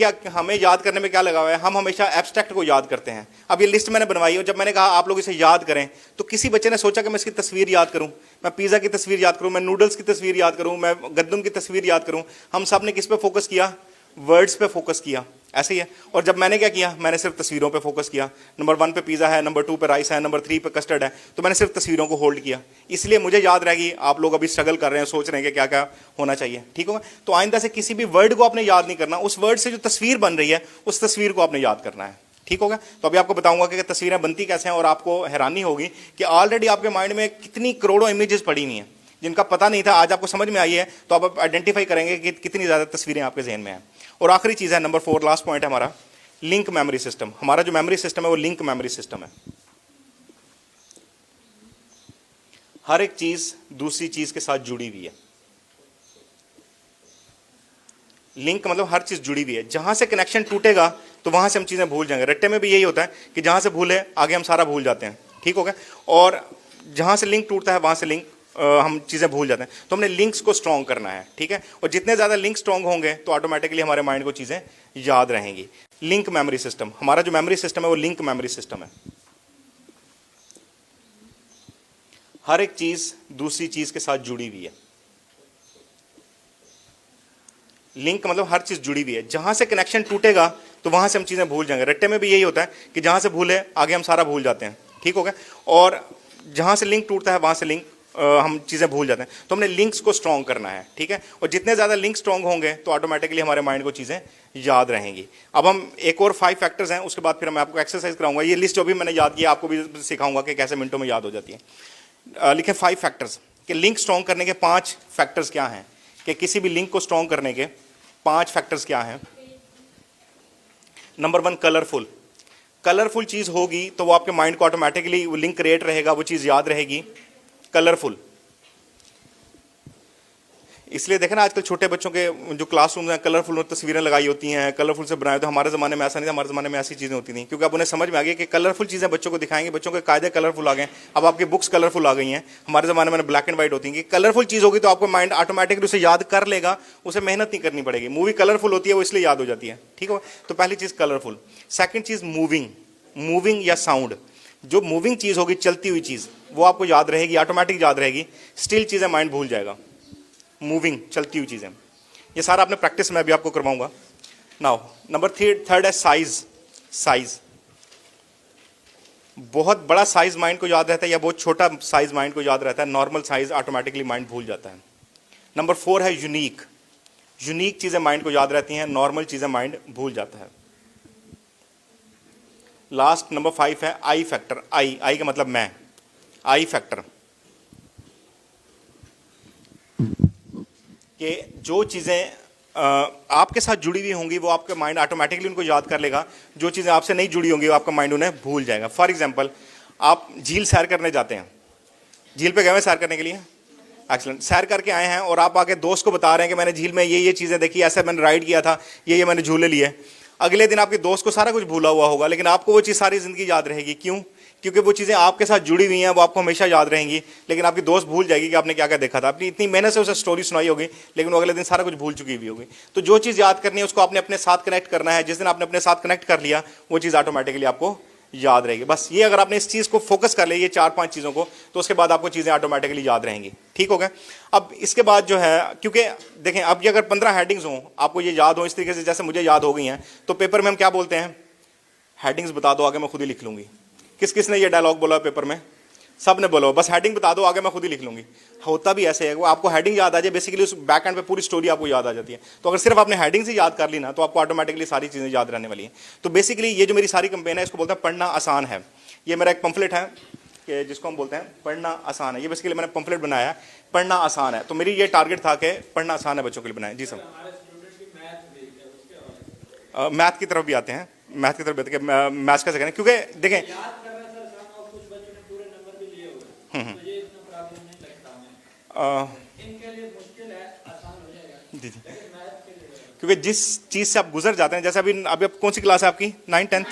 याद करने में क्या लगा हुआ है? हम हमेशा एब्स्ट्रैक्ट को याद करते हैं। अब ये लिस्ट मैंने बनवाई है, जब मैंने कहा आप लोग इसे याद करें, तो किसी बच्चे ने सोचा कि मैं इसकी तस्वीर याद करूं, मैं पिज़्ज़ा की तस्वीर याद करूं, मैं नूडल्स की तस्वीर याद करूं, मैं गंदम की तस्वीर याद करूं। हम सब ने किस पे फोकस किया? वर्ड्स पे फोकस किया। ऐसे ही है। और जब मैंने क्या किया, मैंने सिर्फ तस्वीरों पे फोकस किया। नंबर 1 पे पिज़्ज़ा है, नंबर 2 पे राइस है, नंबर 3 पे कस्टर्ड है, तो मैंने सिर्फ तस्वीरों को होल्ड किया। इसलिए मुझे याद रहेगी। आप लोग अभी स्ट्रगल कर रहे हैं, सोच रहे हैं कि क्या क्या होना चाहिए, ठीक होगा? तो आइंदा से किसी भी वर्ड को आपने याद नहीं करना, उस वर्ड से जो तस्वीर बन रही है उस तस्वीर को आपने याद करना है, ठीक होगा? तो अभी आपको बताऊंगा कि तस्वीरें बनती कैसे हैं, और आपको हैरानी होगी कि ऑलरेडी आपके माइंड में कितनी करोड़ों इमेजेस पड़ी हुई हैं जिनका पता नहीं था। आज आपको समझ में आई है, तो आप आइडेंटिफाई करेंगे कि कितनी ज़्यादा तस्वीरें आपके जहन में हैं। और आखिरी चीज़ है, नंबर 4, लास्ट पॉइंट है हमारा, लिंक मेमोरी सिस्टम। हमारा जो मेमोरी सिस्टम है वो लिंक मेमोरी सिस्टम है। हर एक चीज दूसरी चीज के साथ जुड़ी हुई है। लिंक मतलब हर चीज जुड़ी हुई है। जहां से कनेक्शन टूटेगा तो वहां से हम चीजें भूल जाएंगे। रट्टे में भी यही होता है कि जहां से भूले आगे हम सारा भूल जाते हैं, ठीक हो गया? और जहां से लिंक टूटता है वहां से लिंक हम चीज़ें भूल जाते हैं। तो हमने लिंक्स को स्ट्रॉन्ग करना है, ठीक है? और जितने ज़्यादा लिंक स्ट्रॉन्ग होंगे तो ऑटोमेटिकली हमारे माइंड को चीज़ें याद रहेंगी। लिंक मेमोरी सिस्टम, हमारा जो मेमोरी सिस्टम है वो लिंक मेमोरी सिस्टम है। हर एक चीज़ दूसरी चीज़ के साथ जुड़ी हुई है। लिंक मतलब हर चीज़ जुड़ी हुई है। जहां से कनेक्शन टूटेगा तो वहां से हम चीज़ें भूल जाएंगे। रट्टे में भी यही होता है कि जहां से भूले आगे हम सारा भूल जाते हैं, ठीक हो गया? और जहां से लिंक टूटता है वहां से लिंक हम चीज़ें भूल जाते हैं। तो हमने लिंक्स को स्ट्रॉन्ग करना है, ठीक है? और जितने ज़्यादा लिंक स्ट्रॉन्ग होंगे तो ऑटोमेटिकली हमारे माइंड को चीज़ें याद रहेंगी। अब हम एक और 5 फैक्टर्स हैं, उसके बाद फिर मैं आपको एक्सरसाइज कराऊंगा। ये लिस्ट जो भी मैंने याद किया आपको भी सिखाऊंगा कि कैसे मिनटों में याद हो जाती है। लिखें 5 फैक्टर्स कि लिंक स्ट्रॉन्ग करने के 5 फैक्टर्स क्या हैं, कि किसी भी लिंक को स्ट्रॉन्ग करने के 5 फैक्टर्स क्या हैं। Number 1, colourful. कलरफुल चीज़ होगी तो वो आपके माइंड को ऑटोमेटिकली वो लिंक क्रिएट रहेगा, वो चीज़ याद रहेगी। कलरफुल, इसलिए देखें ना आजकल छोटे बच्चों के जो क्लासरूम हैं कलरफुल तस्वीरें लगाई होती हैं, कलरफुल से बनाए। तो हमारे ज़माने में ऐसा नहीं था, हमारे ज़माने में ऐसी चीज़ें होती थी, क्योंकि अब उन्हें समझ में आ गई कि कलरफुल चीज़ें बच्चों को दिखाएंगे, बच्चों के कायदे कलरफुल आ गए। अब आपकी बुक्स कलरफुल आ गई हैं। हमारे ज़माने में ब्लैक एंड वाइट होती हैं। कलरफुल चीज़ होगी तो आपको माइंड ऑटोमेटिकली उसे याद कर लेगा, उसे मेहनत नहीं करनी पड़ेगी। मूवी कलरफुल होती है वो इसलिए याद हो जाती है, ठीक है? तो पहली चीज़ कलरफुल। सेकेंड चीज़ मूविंग, मूविंग या साउंड। जो मूविंग चीज़ होगी, चलती हुई चीज़, वो आपको याद रहेगी, ऑटोमेटिक याद रहेगी। स्टिल चीज़ें माइंड भूल जाएगा। मूविंग, चलती हुई चीज़ें, ये सारा आपने प्रैक्टिस में अभी आपको करवाऊंगा। नाउ नंबर 3 है साइज। साइज, बहुत बड़ा साइज माइंड को याद रहता है या बहुत छोटा साइज माइंड को याद रहता है। नॉर्मल साइज ऑटोमेटिकली माइंड भूल जाता है। नंबर 4 है यूनिक। यूनिक चीज़ें माइंड को याद रहती हैं, नॉर्मल चीज़ें माइंड भूल जाता है। लास्ट नंबर 5 है आई फैक्टर। आई का मतलब मैं, आई फैक्टर, कि जो चीज़ें आपके साथ जुड़ी हुई होंगी वो आपका माइंड ऑटोमेटिकली उनको याद कर लेगा। जो चीज़ें आपसे नहीं जुड़ी होंगी वो आपका माइंड उन्हें भूल जाएगा। फॉर एग्जांपल, आप झील सैर करने जाते हैं, झील पे गए हैं सैर करने के लिए, एक्सीलेंट, सैर करके आए हैं और आप आके दोस्त को बता रहे हैं कि मैंने झील में ये चीज़ें देखी, ऐसे मैंने राइड किया था, ये मैंने झूले लिए। अगले दिन आपके दोस्त को सारा कुछ भूला हुआ होगा, लेकिन आपको वो चीज़ सारी ज़िंदगी याद रहेगी। क्यों? क्योंकि वो चीज़ें आपके साथ जुड़ी हुई हैं, वो आपको हमेशा याद रहेंगी। लेकिन आपकी दोस्त भूल जाएगी कि आपने क्या क्या देखा था। अपनी इतनी मेहनत से उसे स्टोरी सुनाई होगी, लेकिन वो अगले दिन सारा कुछ भूल चुकी हुई होगी। तो जो चीज़ याद करनी है उसको आपने अपने साथ कनेक्ट करना है। जिस दिन आपने अपने साथ कनेक्ट कर लिया वो चीज़ ऑटोमेटिकली आपको याद रहेगी। बस ये अगर आपने इस चीज़ को फोकस कर लिया, ये 4-5 चीज़ों को, तो उसके बाद आपको चीज़ें ऑटोमेटिकली याद रहेंगी, ठीक हो गया? अब इसके बाद जो है, क्योंकि देखें अब ये अगर 15 हेडिंग्स हों, आपको ये याद हो इस तरीके से जैसे मुझे याद हो गई हैं, तो पेपर में हम क्या बोलते हैं? हेडिंग्स बता दो, आगे मैं खुद ही लिख लूँगी। किस किस ने ये डायलॉग बोला पेपर में? सब ने बोला, बस हेडिंग बता दो, आगे मैं खुद ही लिख लूँगी। होता भी ऐसे है, वो आपको हेडिंग याद आ जाए, बेसिकली उस बैक एंड पे पूरी स्टोरी आपको याद आ जाती है। तो अगर सिर्फ आपने हेडिंग से याद कर ली ना, तो आपको ऑटोमेटिकली सारी चीज़ें याद रहने वाली हैं। तो बेसिकली ये जो मेरी सारी कंपेन है, इसको बोलते हैं पढ़ना आसान है। ये मेरा एक पंफलेट है कि जिसको हम बोलते हैं पढ़ना आसान है। ये बेसिकली मैंने पंफलेट बनाया है, पढ़ना आसान है। तो मेरी ये टारगेट था कि पढ़ना आसान है बच्चों के लिए बनाए। जी सर, मैथ की तरफ भी आते हैं, मैथ की तरफ भी आते हैं। मैथ्स कैसे करें, क्योंकि देखें अ, इनके लिए मुश्किल है, आसान हो जाएगा, जी जी, लेकिन मैथ के लिए क्योंकि जिस चीज़ से आप गुजर जाते हैं, जैसे अभी अभी आप कौन सी क्लास है आपकी? 9th 10th?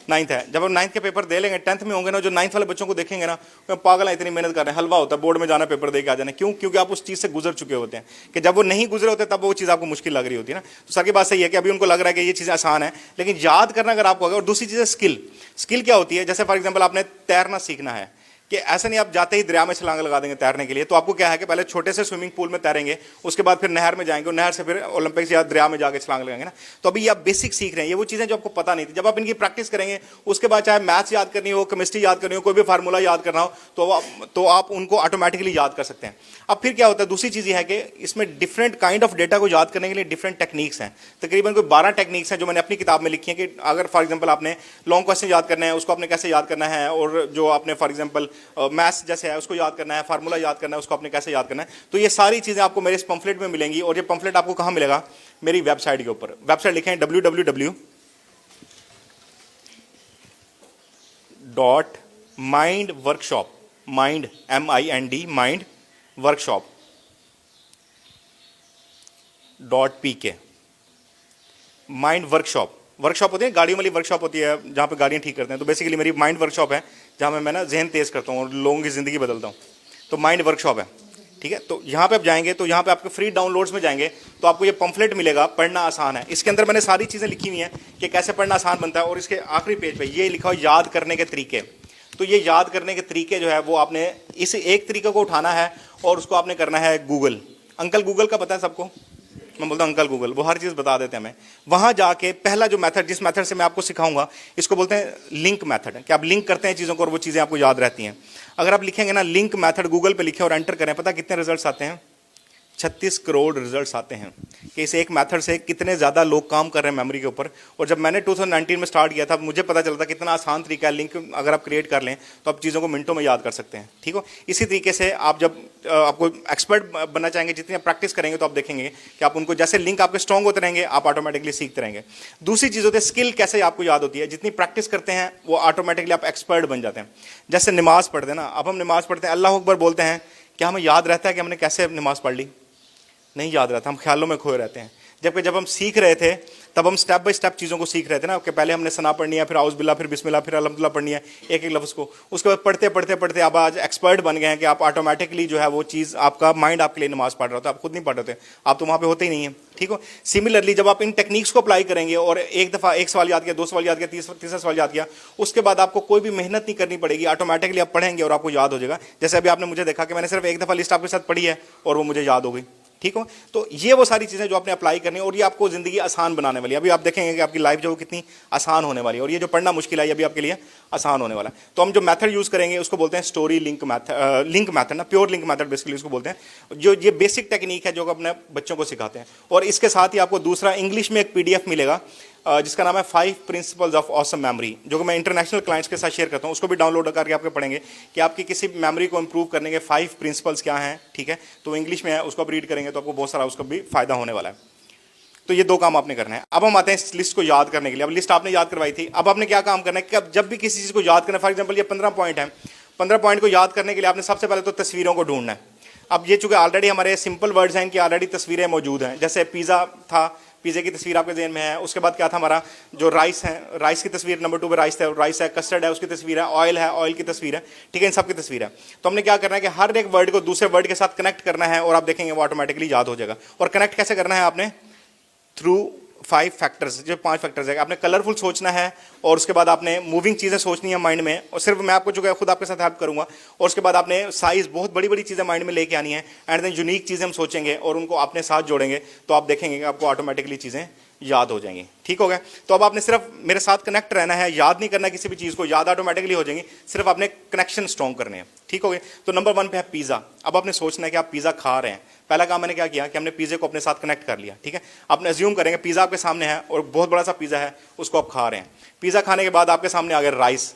9th है। जब आप 9th के पेपर दे लेंगे, 10th में होंगे ना, जो 9th वाले बच्चों को देखेंगे ना, वो पागल है, इतनी मेहनत कर रहे हैं, हलवा होता है बोर्ड में जाना पेपर दे के आ जाना। क्यों? क्योंकि आप उस चीज़ से गुजर चुके होते हैं, कि जब वो नहीं गुजरे होते तब वो चीज़ आपको मुश्किल लग रही होती है ना। तो सर की बात सही है कि अभी उनको लग रहा है कि ये चीज़ आसान है, लेकिन याद करना अगर आपको, और दूसरी चीज़ है स्किल। स्किल क्या होती है? जैसे फॉर एग्जाम्पल आपने तैरना सीखना है, कि ऐसा नहीं आप जाते ही दरिया में छलांग लगा देंगे तैरने के लिए। तो आपको क्या है कि पहले छोटे से स्विमिंग पूल में तैरेंगे, उसके बाद फिर नहर में जाएंगे, और नहर से फिर ओलंपिक्स या दरिया में जाके छलांग लगाएंगे ना। तो अभी आप बेसिक सीख रहे हैं, ये वो चीज़ें जो आपको पता नहीं थी। जब आप इनकी प्रैक्टिस करेंगे, उसके बाद चाहे मैथ्स याद करनी हो, केमिस्ट्री याद करनी हो, कोई भी फार्मूला याद करना हो, तो आप उनको ऑटोमेटिकली याद कर सकते हैं। अब फिर क्या होता है, दूसरी चीज़ ये है कि इसमें डिफरेंट काइंड ऑफ डेटा को याद करने के लिए डिफरेंट टेक्निक्स हैं। तकरीबन कोई 12 टेक्निक्स हैं जो मैंने अपनी किताब में लिखी है, कि अगर फॉर एग्जाम्पल आपने लॉन्ग क्वेश्चन याद करना है, उसको आपने कैसे याद करना है, और जो आपने फॉर एग्जाम्पल मैथ्स जैसे है उसको याद करना है, फार्मूला याद करना है, उसको आपने कैसे याद करना है। तो ये सारी चीज़ें आपको मेरे इस पंफलेट में मिलेंगी। और ये पंफलेट आपको कहाँ मिलेगा? मेरी वेबसाइट के ऊपर। वेबसाइट लिखें www.mindworkshop, mind MIND, mind workshop .pk। Mind workshop, workshop होती है गाड़ियों वाली वर्कशॉप होती है जहाँ पे गाड़ियाँ ठीक करते हैं। तो बेसिकली मेरी माइंड वर्कशॉप है, जहाँ मैं ना जहन तेज करता हूँ और लोगों की ज़िंदगी बदलता हूँ। तो माइंड वर्कशॉप है, ठीक है। तो यहाँ पे आप जाएंगे, तो यहाँ पे आपके फ्री डाउनलोड्स में जाएंगे तो आपको ये पंफलेट मिलेगा, पढ़ना आसान है। इसके अंदर मैंने सारी चीज़ें लिखी हुई हैं कि कैसे पढ़ना आसान बनता है। और इसके आखिरी पेज पे ये लिखा हो याद करने के तरीके। तो ये याद करने के तरीके जो है वो आपने इस एक तरीके को उठाना है और उसको आपने करना है गूगल। अंकल गूगल का पता है सबको? मैं बोलता हूँ अंकल गूगल, वो हर चीज़ बता देते हैं हमें। वहाँ जाके पहला जो मेथड, जिस मेथड से मैं आपको सिखाऊंगा, इसको बोलते हैं लिंक मेथड, कि आप लिंक करते हैं चीज़ों को और वो चीज़ें आपको याद रहती हैं। अगर आप लिखेंगे ना लिंक मेथड, गूगल पे लिखें और एंटर करें, पता कितने रिजल्ट्स आते हैं? 36 करोड़ रिजल्ट्स आते हैं कि इस एक मेथड से कितने ज़्यादा लोग काम कर रहे हैं मेमोरी के ऊपर। और जब मैंने 2019 में स्टार्ट किया था, मुझे पता चलता कितना आसान तरीका है। लिंक अगर आप क्रिएट कर लें तो आप चीज़ों को मिनटों में याद कर सकते हैं, ठीक हो। इसी तरीके से आप जब आपको एक्सपर्ट बनना चाहेंगे, जितनी आप प्रैक्टिस करेंगे तो आप देखेंगे कि आप उनको, जैसे लिंक आपके स्ट्रॉन्ग होते रहेंगे, आप ऑटोमेटिकली सीखते रहेंगे। दूसरी चीज़ होती है स्किल, कैसे आपको याद होती है? जितनी प्रैक्टिस करते हैं वो ऑटोमेटिकली आप एक्सपर्ट बन जाते हैं। जैसे नमाज पढ़ते हैं ना, अब हम नमाज पढ़ते हैं, अल्लाह अकबर बोलते हैं, क्या हमें याद रहता है कि हमने कैसे नमाज पढ़ ली? नहीं याद रहता, हम ख्यालों में खोए रहते हैं। जबकि जब हम सीख रहे थे तब हम स्टेप बाय स्टेप चीज़ों को सीख रहे थे ना, कि पहले हमने सना पढ़नी है, फिर आउज़ बिल्ला, फिर बिस्मिल्लाह, फिर अल्हम्दुलिल्लाह पढ़नी है, एक एक लफ्ज़ को। उसके बाद पढ़ते पढ़ते पढ़ते आप आज एक्सपर्ट बन गए हैं कि आप ऑटोमेटिकली जो है वो चीज़, आपका माइंड आपके लिए नमाज पढ़ रहा होता है, आप खुद नहीं पढ़ रहे थे, आप तो वहाँ पे होते ही नहीं है, ठीक हो। सिमिलरली जब आप इन टेक्निक्स को अप्लाई करेंगे और एक दफ़ा एक सवाल याद किया, 2 सवाल याद किया, तीसरा सवाल याद किया, उसके बाद आपको कोई भी मेहनत नहीं करनी पड़ेगी, ऑटोमेटिकली आप पढ़ेंगे और आपको याद हो जाएगा। जैसे अभी आपने मुझे देखा कि मैंने सिर्फ एक दफ़ा लिस्ट आपके साथ पढ़ी है और वो मुझे याद हो गई, ठीक हो। तो ये वो सारी चीज़ें जो आपने अप्लाई करनी है और ये आपको ज़िंदगी आसान बनाने वाली है। अभी आप देखेंगे कि आपकी लाइफ जो वो कितनी आसान होने वाली है, और ये जो पढ़ना मुश्किल है ये भी आपके लिए आसान होने वाला है। तो हम जो मेथड यूज़ करेंगे उसको बोलते हैं story link method, link method ना, प्योर लिंक मेथड बेसिकली उसको बोलते हैं। जो ये बेसिक टेक्निक है जो अपने बच्चों को सिखाते हैं। और इसके साथ ही आपको दूसरा इंग्लिश में एक PDF मिलेगा जिसका नाम है 5 प्रिंसिपल्स ऑफ ऑसम मेमोरी, जो कि मैं इंटरनेशनल क्लाइंट्स के साथ शेयर करता हूँ। उसको भी डाउनलोड करके आपके पढ़ेंगे कि आपकी किसी मेमोरी को इंप्रूव करने के 5 प्रिंसिपल्स क्या हैं, ठीक है। तो इंग्लिश में है, उसको आप रीड करेंगे तो आपको बहुत सारा उसका भी फायदा होने वाला है। तो ये 2 काम आपने करना है। अब हम आते हैं इस लिस्ट को याद करने के लिए। अब लिस्ट आपने याद करवाई थी, अब आपने क्या काम करना है कि अब जब भी किसी चीज़ को याद करना है, फॉर एग्जाम्पल ये 15 पॉइंट है, 15 पॉइंट को याद करने के लिए आपने सबसे पहले तो तस्वीरों को ढूंढना है। अब ये चूंकि ऑलरेडी हमारे सिंपल वर्ड्स हैं कि ऑलरेडी तस्वीरें मौजूद हैं। जैसे पिज़्ज़ा था, पिज़्ज़े की तस्वीर आपके ज़हन में है। उसके बाद क्या था हमारा, जो राइस है, राइस की तस्वीर नंबर 2 पे राइस है, कस्टर्ड है उसकी तस्वीर है, ऑयल की तस्वीर है, ठीक है, इन सब की तस्वीर है। तो हमने क्या करना है कि हर एक वर्ड को दूसरे वर्ड के साथ कनेक्ट करना है और आप देखेंगे वो ऑटोमेटिकली याद हो जाएगा। और कनेक्ट कैसे करना है आपने? थ्रू 5 फैक्टर्स, जो 5 फैक्टर्स है। आपने कलरफुल सोचना है और उसके बाद आपने मूविंग चीज़ें सोचनी है माइंड में, और सिर्फ मैं आपको जो है खुद आपके साथ हेल्प करूंगा। और उसके बाद आपने साइज, बहुत बड़ी बड़ी चीज़ें माइंड में लेके आनी है, एंड देन यूनिक चीज़ें हम सोचेंगे और उनको अपने साथ जोड़ेंगे, तो आप देखेंगे कि आपको ऑटोमेटिकली चीज़ें याद हो जाएंगी, ठीक हो गया। तो अब आपने सिर्फ मेरे साथ कनेक्ट रहना है, याद नहीं करना किसी भी चीज़ को, याद ऑटोमेटिकली हो जाएंगी, सिर्फ आपने कनेक्शन स्ट्रॉन्ग करने हैं, ठीक हो गया। तो नंबर 1 पे है पिज़्ज़ा। अब आपने सोचना है कि आप पिज़्ज़ा खा रहे हैं। पहला काम मैंने क्या किया कि हमने पिज़्ज़े को अपने साथ कनेक्ट कर लिया, ठीक है। आपने अज्यूम करेंगे पिज़्ज़ा आपके सामने है और बहुत बड़ा सा पिज़्ज़ा है, उसको आप खा रहे हैं। पिज़्ज़ा खाने के बाद आपके सामने आ गया राइस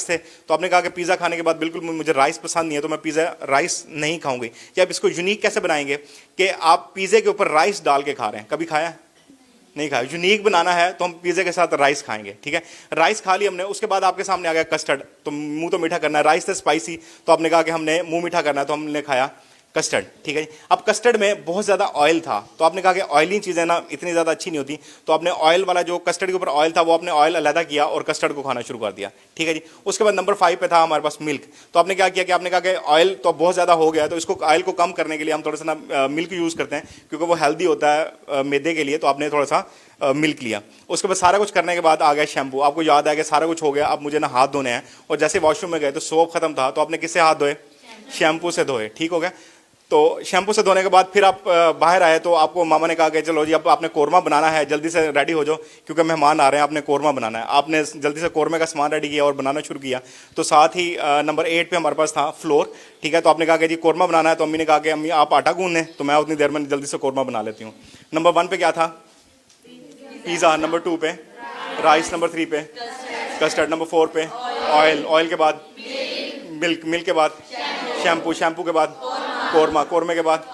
थे, तो आपने कहा कि पिज़्ज़ा खाने के बाद बिल्कुल मुझे राइस पसंद नहीं है, तो मैं पिज़्ज़ा राइस नहीं खाऊंगी। या आप इसको यूनिक कैसे बनाएंगे कि आप पिज़्ज़े के ऊपर राइस डाल के खा रहे हैं, कभी खाया? नहीं खाया। यूनिक बनाना है तो हम पिज़्ज़े के साथ राइस खाएंगे, ठीक है। राइस खा लिया हमने, उसके बाद आपके सामने आ गया कस्टर्ड, तो मुंह तो मीठा करना है, राइस था स्पाइसी, तो आपने कहा कि हमने मुंह मीठा करना है, तो हमने खाया कस्टर्ड, ठीक है जी। अब कस्टर्ड में बहुत ज़्यादा ऑयल था, तो आपने कहा कि ऑयली चीज़ें ना इतनी ज़्यादा अच्छी नहीं होती, तो आपने ऑयल वाला जो कस्टर्ड के ऊपर ऑयल था वो आपने ऑयल अलहदा किया और कस्टर्ड को खाना शुरू कर दिया, ठीक है जी। उसके बाद नंबर 5 पे था हमारे पास मिल्क। तो आपने क्या किया कि आपने कहा कि ऑयल तो बहुत ज़्यादा हो गया, तो इसको ऑयल को कम करने के लिए हम थोड़ा सा ना मिल्क यूज़ करते हैं, क्योंकि वो हेल्दी होता है मैदे के लिए। तो आपने थोड़ा सा मिल्क लिया। उसके बाद सारा कुछ करने के बाद आ गया शैम्पू। आपको याद आया कि सारा कुछ हो गया, अब मुझे ना हाथ धोने हैं, और जैसे वॉशरूम में गए तो सोप खत्म था, तो आपने किससे हाथ धोए? शैम्पू से धोए, ठीक हो गया। तो शैम्पू से धोने के बाद फिर आप बाहर आए, तो आपको मामा ने कहा कि चलो जी अब आपने कोरमा बनाना है, जल्दी से रेडी हो जाओ क्योंकि मेहमान आ रहे हैं, आपने कोरमा बनाना है। आपने जल्दी से कोरमे का सामान रेडी किया और बनाना शुरू किया। तो साथ ही नंबर 8 पे हमारे पास था फ्लोर, ठीक है। तो आपने कहा कि जी कोरमा बनाना है, तो अम्मी ने कहा कि अम्मी आप आटा गूंद लें, तो मैं उतनी देर में जल्दी से कोरमा बना लेती हूँ। नंबर 1 पे क्या था? पिज़्ज़ा। नंबर 2 पे राइस। नंबर 3 पे कस्टर्ड। नंबर 4 पे ऑयल के बाद मिल्क के बाद शैम्पू के बाद कोरमे के बाद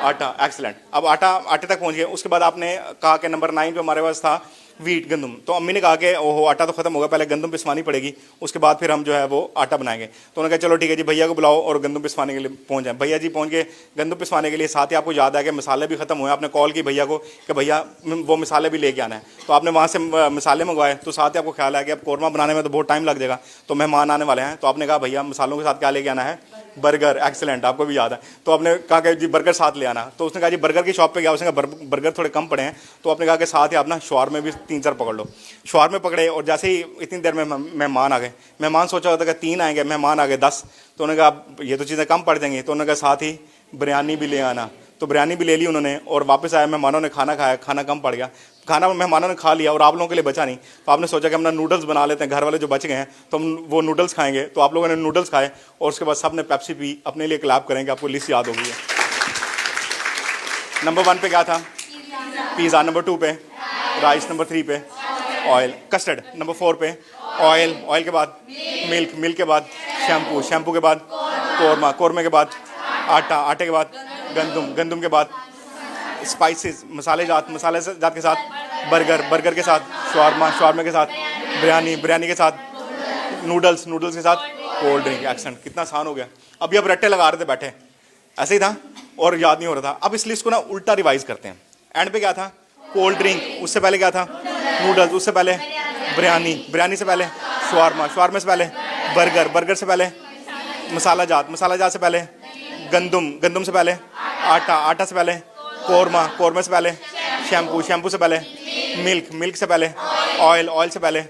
आटा। एक्सीलेंट। अब आटे तक पहुंच गए। उसके बाद आपने कहा कि नंबर 9 पे हमारे पास था वीट, गंदम। तो अम्मी ने कहा कि ओहो आटा तो खत्म होगा, पहले गंदम पिसवानी पड़ेगी, उसके बाद फिर हम जो है वो आटा बनाएंगे। तो उन्होंने कहा चलो ठीक है जी, भैया को बुलाओ और गंदम पिसवाने के लिए पहुंच जाए। भैया जी पहुंच गए गंदम पिसवाने के लिए। साथ ही आपको याद है कि मसाले भी खत्म हुए। आपने कॉल की भैया को कि भैया वो मसाले भी लेके आना है, तो आपने वहाँ से मसाले मंगवाए। तो साथ ही आपको ख्याल है कि अब कोरमा बनाने में तो बहुत टाइम लग जाएगा, तो मेहमान आने वाले हैं, तो आपने कहा भैया मसालों के साथ क्या लेके आना है? बर्गर। एक्सीलेंट, आपको भी याद है। तो आपने कहा कि जी बर्गर साथ ले आना। तो उसने कहा जी बर्गर की शॉप पे गया, उसने कहा बर्गर थोड़े कम पड़े हैं, तो आपने कहा कि साथ ही आप ना शवारमे भी 3-4 पकड़ लो। शवारमे पकड़े, और जैसे ही इतनी देर में मेहमान आ गए। मेहमान सोचा होता कि 3 आएंगे, मेहमान आ गए 10। तो उन्होंने कहा ये तो चीज़ें कम पड़ जाएंगी, तो उन्होंने कहा साथ ही बिरयानी भी ले आना। तो बिरयानी भी ले ली उन्होंने, और वापस आया, मेहमानों ने खाना खाया, खाना कम पड़ गया। खाना मेहमानों ने खा लिया और आप लोगों के लिए बचा नहीं, तो आपने सोचा कि हम ना नूडल्स बना लेते हैं, घर वाले जो बच गए हैं तो हम वो नूडल्स खाएंगे। तो आप लोगों ने नूडल्स खाए, और उसके बाद सब ने पेप्सी पी। अपने लिए क्लैप करेंगे, आपको लिस्ट याद होगी। नंबर 1 पे क्या था? पिज़्ज़ा। नंबर 2 पे राइस। नंबर 3 पे ऑयल कस्टर्ड। नंबर 4 पे ऑयल के बाद मिल्क के बाद शैम्पू के बाद कोरमे के बाद आटे के बाद गंदम के बाद स्पाइसेस मसाले जात के साथ बर्गर के साथ शवारमा के साथ बिरयानी के साथ नूडल्स के साथ कोल्ड ड्रिंक। एक्सेंट कितना आसान हो गया। अभी अब रट्टे लगा रहे थे बैठे, ऐसे ही था और याद नहीं हो रहा था। अब इस लिस्ट को ना उल्टा रिवाइज करते हैं। एंड पे क्या था? Cold drink. उससे पहले क्या था? नूडल्स। उससे पहले बिरयानी से पहले शवारमा से पहले बर्गर से पहले मसाला जात से पहले गंदम से पहले आटा से पहले कोरमा से पहले शैम्पू से पहले मिल्क से पहले ऑयल से पहले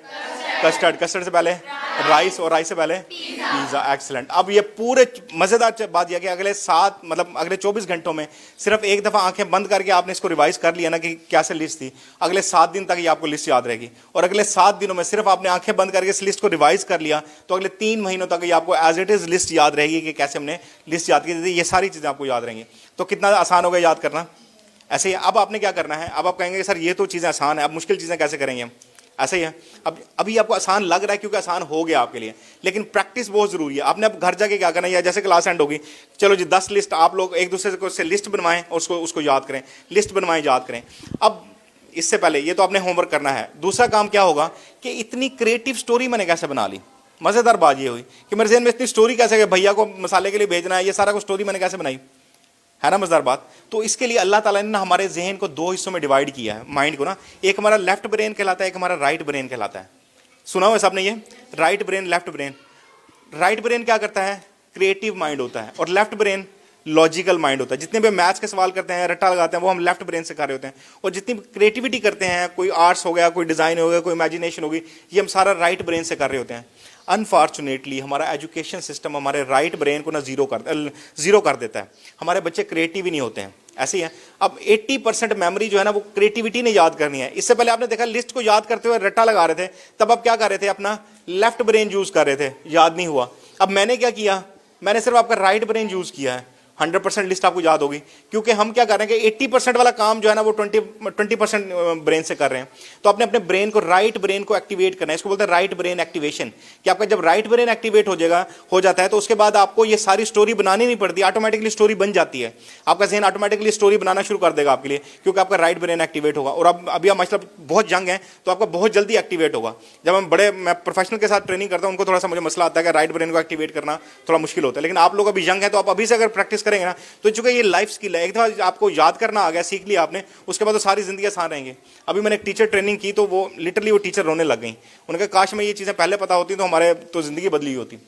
कस्टर्ड से पहले राइस से पहले पिज़्ज़ा। एक्सीलेंट। अब ये पूरे मज़ेदार बात यह कि अगले 24 घंटों में सिर्फ एक दफ़ा आंखें बंद करके आपने इसको रिवाइज कर लिया ना कि कैसे लिस्ट थी, अगले 7 दिन तक ये आपको लिस्ट याद रहेगी। और अगले 7 दिनों में सिर्फ आपने आंखें बंद करके इस लिस्ट को रिवाइज कर लिया, तो अगले 3 महीनों तक ये आपको एज इट इज़ लिस्ट याद रहेगी कि कैसे हमने लिस्ट याद की थी। ये सारी चीज़ें आपको याद रहेंगी। तो कितना आसान होगा याद करना। ऐसे ही अब आपने क्या करना है? अब आप कहेंगे सर ये तो चीज़ें आसान है, अब मुश्किल चीज़ें कैसे करेंगे हम? ऐसे ही है। अब अभी आपको आसान लग रहा है क्योंकि आसान हो गया आपके लिए, लेकिन प्रैक्टिस बहुत ज़रूरी है। आपने अब घर जाके क्या करना है, या जैसे क्लास एंड होगी, चलो जी 10 लिस्ट आप लोग एक दूसरे को से लिस्ट बनवाएं और उसको याद करें, लिस्ट बनवाएं, याद करें। अब इससे पहले ये तो आपने होमवर्क करना है। दूसरा काम क्या होगा कि इतनी क्रिएटिव स्टोरी मैंने कैसे बना ली। मज़ेदार बात ये हुई कि मेरे जहन में इतनी स्टोरी कैसे, भैया को मसाले के लिए भेजना है, ये सारा कुछ स्टोरी मैंने कैसे बनाई, है ना मज़ेदार बात। तो इसके लिए अल्लाह ताला ने ना हमारे जहन को 2 हिस्सों में डिवाइड किया है, माइंड को ना। एक हमारा लेफ्ट ब्रेन कहलाता है, एक हमारा राइट ब्रेन कहलाता है। सुना हुआ सबने ये? Right brain, left brain. Right brain क्या करता है? क्रिएटिव माइंड होता है, और लेफ्ट ब्रेन लॉजिकल माइंड होता है। जितने भी मैथ्स के सवाल करते हैं, रट्टा लगाते हैं, वो हम लेफ्ट ब्रेन से कर रहे होते हैं। और जितनी क्रिएटिविटी करते हैं, कोई आर्ट्स हो गया, कोई डिज़ाइन हो गया, कोई इमेजिनेशन होगी, ये हम सारा राइट ब्रेन से कर रहे होते हैं। अनफॉर्चुनेटली हमारा एजुकेशन सिस्टम हमारे राइट ब्रेन को ना ज़ीरो कर देता है। हमारे बच्चे क्रिएटिव ही नहीं होते हैं। ऐसे ही है। अब 80% मेमोरी जो है ना वो क्रिएटिविटी ने याद करनी है। इससे पहले आपने देखा लिस्ट को याद करते हुए रट्टा लगा रहे थे, तब आप क्या कर रहे थे? अपना लेफ्ट ब्रेन यूज़ कर रहे थे, याद नहीं हुआ। अब मैंने क्या किया? मैंने सिर्फ आपका राइट ब्रेन यूज़ किया है। 100% लिस्ट आपको याद होगी, क्योंकि हम क्या कर रहे हैं कि 80% वाला काम जो है ना वो 20% ब्रेन से कर रहे हैं। तो आपने अपने ब्रेन को, राइट ब्रेन को एक्टिवेट करना है। इसको बोलते हैं राइट ब्रेन एक्टिवेशन। कि आपका जब राइट ब्रेन एक्टिवेट हो जाता है तो उसके बाद आपको ये सारी स्टोरी बनानी नहीं पड़ती, ऑटोमेटिकली स्टोरी बन जाती है। आपका जहन ऑटोमेटिकली स्टोरी बनाना शुरू कर देगा आपके लिए, क्योंकि आपका राइट ब्रेन एक्टिवेट होगा। और अब अभी आप मतलब बहुत यंग है तो आपका बहुत जल्दी एक्टिवेट होगा। जब मैं प्रोफेशनल के साथ ट्रेनिंग करता हूँ, उनको थोड़ा सा मुझे मसला आता है कि राइट ब्रेन को एक्टिवेट करना थोड़ा मुश्किल होता है। लेकिन आप लोग अभी यंग है तो आप अभी से अगर प्रैक्टिस करेंगे ना, तो चूंकि ये लाइफ स्किल है, एक दफ़ा आपको याद करना आ गया, सीख लिया आपने, उसके बाद तो सारी ज़िंदगी आसान रहेंगे। अभी मैंने एक टीचर ट्रेनिंग की तो वो लिटरली वो टीचर रोने लग गई। उन्होंने कहा काश में ये चीज़ें पहले पता होती तो हमारे तो ज़िंदगी बदली होती।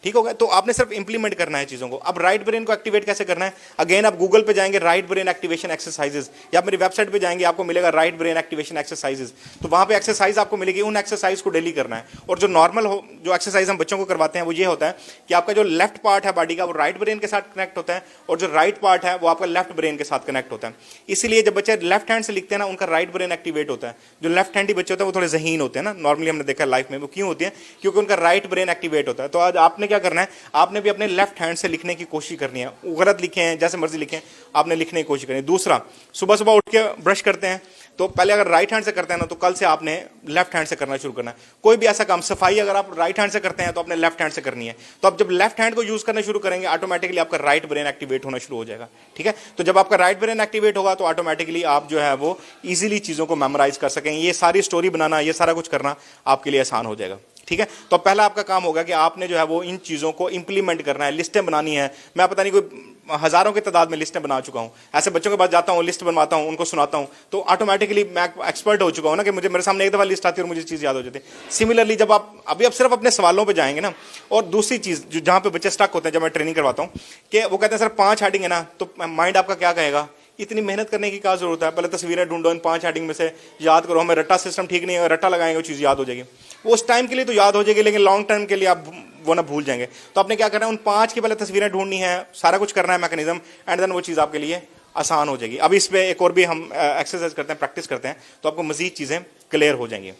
ठीक हो गया। तो आपने सिर्फ इंप्लीमेंट करना है चीज़ों को। अब राइट ब्रेन को एक्टिवेट कैसे करना है, अगेन आप गूगल पे जाएंगे राइट ब्रेन एक्टिवेशन एक्सरसाइजेस, या आप मेरी वेबसाइट पे जाएंगे आपको मिलेगा राइट ब्रेन एक्टिवेशन एक्सरसाइजेस। तो वहाँ पे एक्सरसाइज आपको मिलेगी, उन एक्सरसाइज को डेली करना है। और जो नॉर्मल हो जो एक्सरसाइज हम बच्चों को करवाते हैं वो ये होता है कि आपका जो लेफ्ट पार्ट है बॉडी का वो राइट ब्रेन के साथ कनेक्ट होता है, और जो राइट पार्ट है वो आपका लेफ्ट ब्रेन के साथ कनेक्ट होता है। इसीलिए जब बच्चे लेफ्ट हैंड से लिखते हैं ना, उनका राइट ब्रेन एक्टिवेट होता है। जो लेफ्ट हैंडी बच्चे होते हैं वो थोड़े ज़हीन होते हैं ना, नॉर्मली हमने देखा है लाइफ में। वो क्यों होते हैं, क्योंकि उनका राइट ब्रेन एक्टिवेट होता है। तो आज आपने क्या करना है, आपने भी अपने लेफ्ट हैंड से लिखने की कोशिश करनी है। गलत लिखे हैं जैसे मर्जी लिखें, आपने लिखने की कोशिश करनी है। दूसरा, सुबह सुबह उठ के ब्रश करते हैं तो पहले अगर राइट हैंड से करते हैं ना, तो कल से आपने लेफ्ट हैंड से करना शुरू करना है। कोई भी ऐसा काम, सफाई अगर आप राइट हैंड से करते हैं तो आपने लेफ्ट हैंड से करनी है। तो आप जब लेफ्ट हैंड को यूज करना शुरू करेंगे, ऑटोमेटिकली आपका राइट ब्रेन एक्टिवेट होना शुरू हो जाएगा। ठीक है। तो जब आपका राइट ब्रेन एक्टिवेट होगा तो ऑटोमेटिकली आप जो है वो इजीली चीजों को मेमोराइज कर सकेंगे। ये सारी स्टोरी बनाना, ये सारा कुछ करना आपके लिए आसान हो जाएगा। ठीक है। तो पहला आपका काम होगा कि आपने जो है वो इन चीज़ों को इंप्लीमेंट करना है, लिस्टें बनानी है। मैं पता नहीं कोई हज़ारों की तादाद में लिस्टें बना चुका हूँ। ऐसे बच्चों के पास जाता हूँ, लिस्ट बनवाता हूँ, उनको सुनाता हूँ, तो ऑटोमेटिकली मैं एक्सपर्ट हो चुका हूँ ना, कि मुझे मेरे सामने एक दफ़ा लिस्ट आती है और मुझे चीज़ याद हो जाती है। सिमिलरली जब आप अब सिर्फ अपने सवालों पर जाएंगे ना, और दूसरी चीज़ जो जहाँ पे बच्चे स्टक होते हैं, जब मैं ट्रेनिंग करवाता हूँ, कि वो कहते हैं सर 5 हेडिंग है ना, तो माइंड आपका क्या कहेगा, इतनी मेहनत करने की क्या जरूरत है, पहले तस्वीरें ढूंढो, इन 5 हेडिंग में से याद करो। हमें रट्टा सिस्टम ठीक नहीं है, रट्टा लगाएंगे वो चीज़ याद हो जाएगी। वो उस टाइम के लिए तो याद हो जाएगी, लेकिन लॉन्ग टर्म के लिए आप वो ना भूल जाएंगे। तो आपने क्या करना है, उन 5 की पहले तस्वीरें ढूंढनी है, सारा कुछ करना है मैकेनिज्म, एंड देन वो चीज़ आपके लिए आसान हो जाएगी। अब इस पर एक और भी हम एक्सरसाइज करते हैं, प्रैक्टिस करते हैं, तो आपको मजीद चीज़ें क्लियर हो जाएंगी।